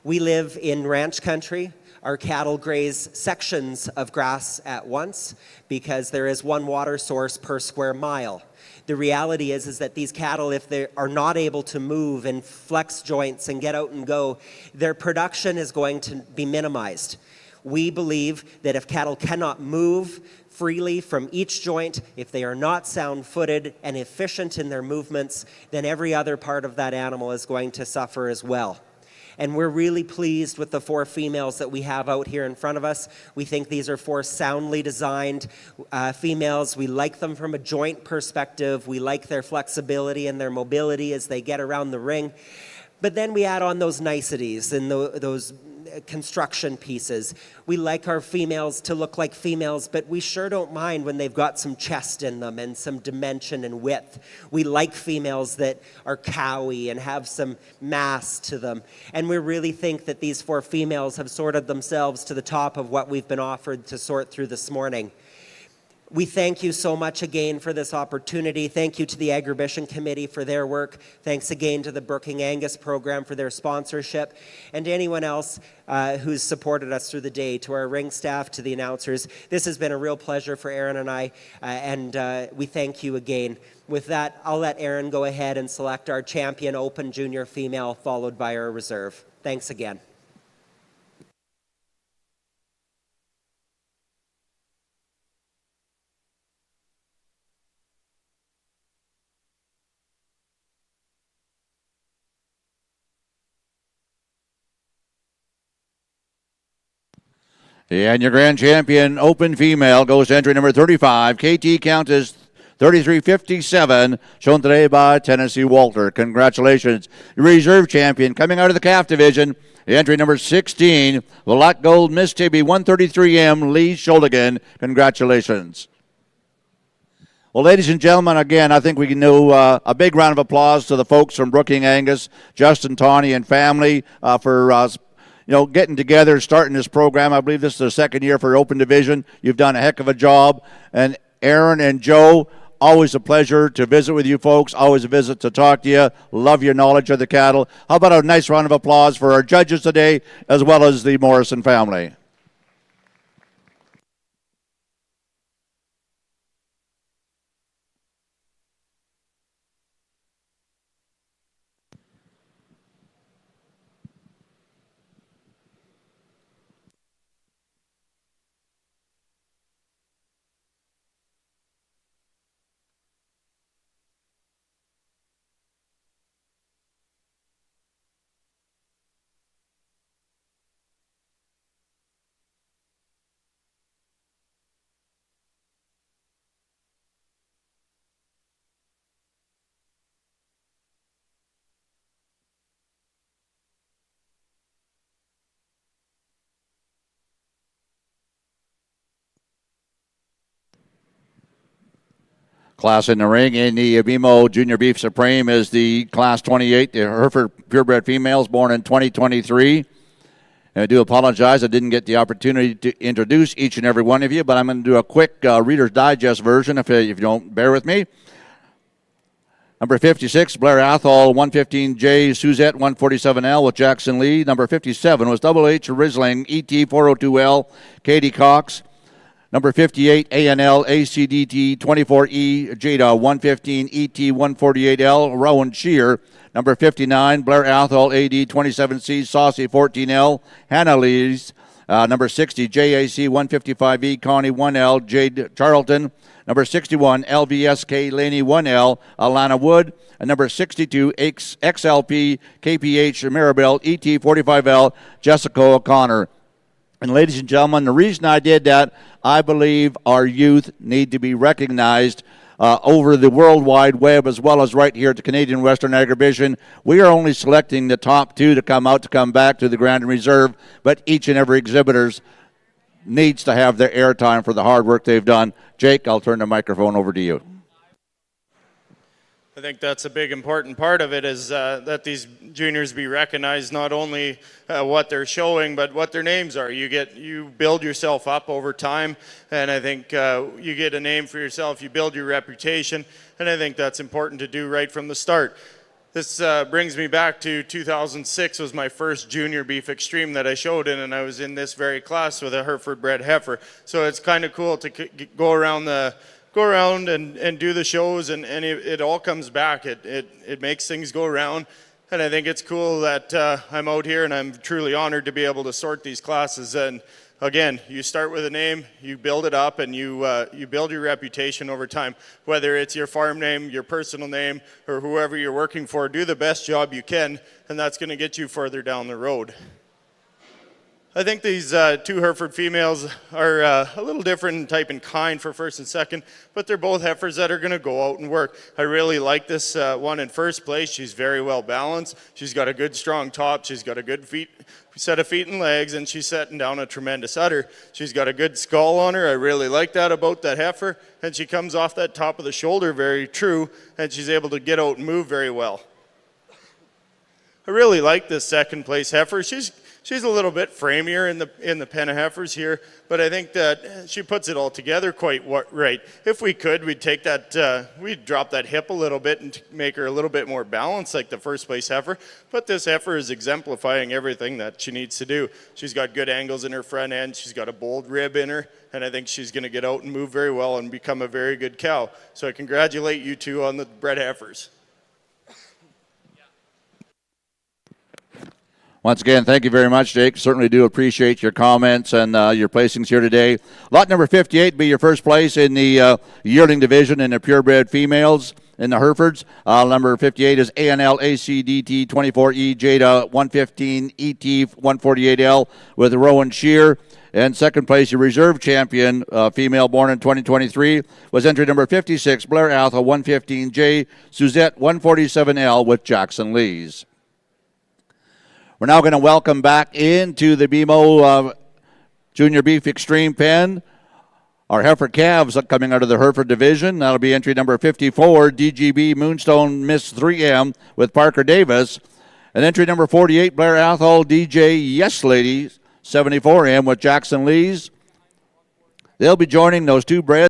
We live in ranch country. Our cattle graze sections of grass at once because there is one water source per square mile. The reality is that these cattle, if they are not able to move and flex joints and get out and go, their production is going to be minimized. We believe that if cattle cannot move freely from each joint, if they are not sound-footed and efficient in their movements, then every other part of that animal is going to suffer as well. And we're really pleased with the 4 females that we have out here in front of us. We think these are 4 soundly designed females. We like them from a joint perspective. We like their flexibility and their mobility as they get around the ring. But then we add on those niceties and those construction pieces. We like our females to look like females, but we sure don't mind when they've got some chest in them and some dimension and width. We like females that are cowy and have some mass to them. And we really think that these 4 females have sorted themselves to the top of what we've been offered to sort through this morning. We thank you so much again for this opportunity. Thank you to the Agribition Committee for their work. Thanks again to the Brooking Angus program for their sponsorship, and to anyone else who's supported us through the day, to our ring staff, to the announcers. This has been a real pleasure for Aaron and I, and we thank you again. With that, I'll let Aaron go ahead and select our champion open junior female, followed by our reserve. Thanks again. And your grand champion open female goes to entry number 35. KT count is 33.57, shown today by Tennessee Walter. Congratulations. Your reserve champion coming out of the calf division, entry number 16, the Lot Gold Miss Tibby 133M, Lee Schuldigan. Congratulations. Well, ladies and gentlemen, again, I think we can do a big round of applause to the folks from Brookings Angus, Justin, Tawny, and family for getting together, starting this program. I believe this is the second year for Open Division. You've done a heck of a job. And Aaron and Joe, always a pleasure to visit with you folks. Always a visit to talk to you. Love your knowledge of the cattle. How about a nice round of applause for our judges today, as well as the Morrison family. Class in the ring in the BMO Junior Beef Supreme is the Class 28, the Hereford purebred females born in 2023. And I do apologize, I didn't get the opportunity to introduce each and every one of you, but I'm going to do a quick Reader's Digest version if you don't bear with me. Number 56, Blair Athol, 115J, Suzette, 147L with Jackson Lee. Number 57 was Double H Risling, ET, 402L, Katie Cox. Number 58, ANL, ACDT, 24E, Jada, 115, ET, 148L, Rowan Shear. Number 59, Blair Athol, AD, 27C, Saucy, 14L, Hannah Lees. Number 60, JAC, 155E, Connie, 1L, Jade Charlton. Number 61, LVSK, Laney, 1L, Alana Wood. And number 62, XLP, KPH, Maribel, ET, 45L, Jessica O'Connor. And ladies and gentlemen, the reason I did that, I believe our youth need to be recognized over the World Wide Web as well as right here at the Canadian Western Agribition. We are only selecting the top two to come back to the Grand Reserve, but each and every exhibitor needs to have their airtime for the hard work they've done. Jake, I'll turn the microphone over to you. I think that's a big important part of it is that these juniors be recognized not only what they're showing but what their names are. You build yourself up over time, and I think you get a name for yourself, you build your reputation, and I think that's important to do right from the start. This brings me back to 2006 was my first junior beef extreme that I showed in, and I was in this very class with a Hereford bred heifer. So it's kind of cool to go around and do the shows, and it all comes back. It makes things go around, and I think it's cool that I'm out here, and I'm truly honored to be able to sort these classes. And again, you start with a name, you build it up, and you build your reputation over time. Whether it's your farm name, your personal name, or whoever you're working for, do the best job you can, and that's going to get you further down the road. I think these two Hereford females are a little different in type and kind for first and second, but they're both heifers that are going to go out and work. I really like this one in first place. She's very well balanced. She's got a good strong top. She's got a good set of feet and legs, and she's setting down a tremendous udder. She's got a good skull on her. I really like that about that heifer, and she comes off that top of the shoulder very true, and she's able to get out and move very well. I really like this second place heifer. She's a little bit framier in the pen of heifers here, but I think that she puts it all together quite right. If we could, we'd take that, we'd drop that hip a little bit and make her a little bit more balanced like the first place heifer. But this heifer is exemplifying everything that she needs to do. She's got good angles in her front end. She's got a bold rib in her, and I think she's going to get out and move very well and become a very good cow. So I congratulate you two on the bred heifers. Once again, thank you very much, Jake. Certainly do appreciate your comments and your placings here today. Lot number 58 be your first place in the yearling division in the purebred females in the Herefords. Number 58 is ANL ACDT 24E Jada 115 ET 148L with Rowan Shear. And second place, your reserve champion, female born in 2023, was entry number 56, Blair Athol, 115J, Suzette, 147L with Jackson Lees. We're now going to welcome back into the BMO Junior Beef Extreme Pen our Hereford Calves coming out of the Hereford division. That'll be entry number 54, DGB Moonstone Miss 3M with Parker Davis. And entry number 48, Blair Athol, DJ Yes Ladies, 74M with Jackson Lees. They'll be joining those two breds.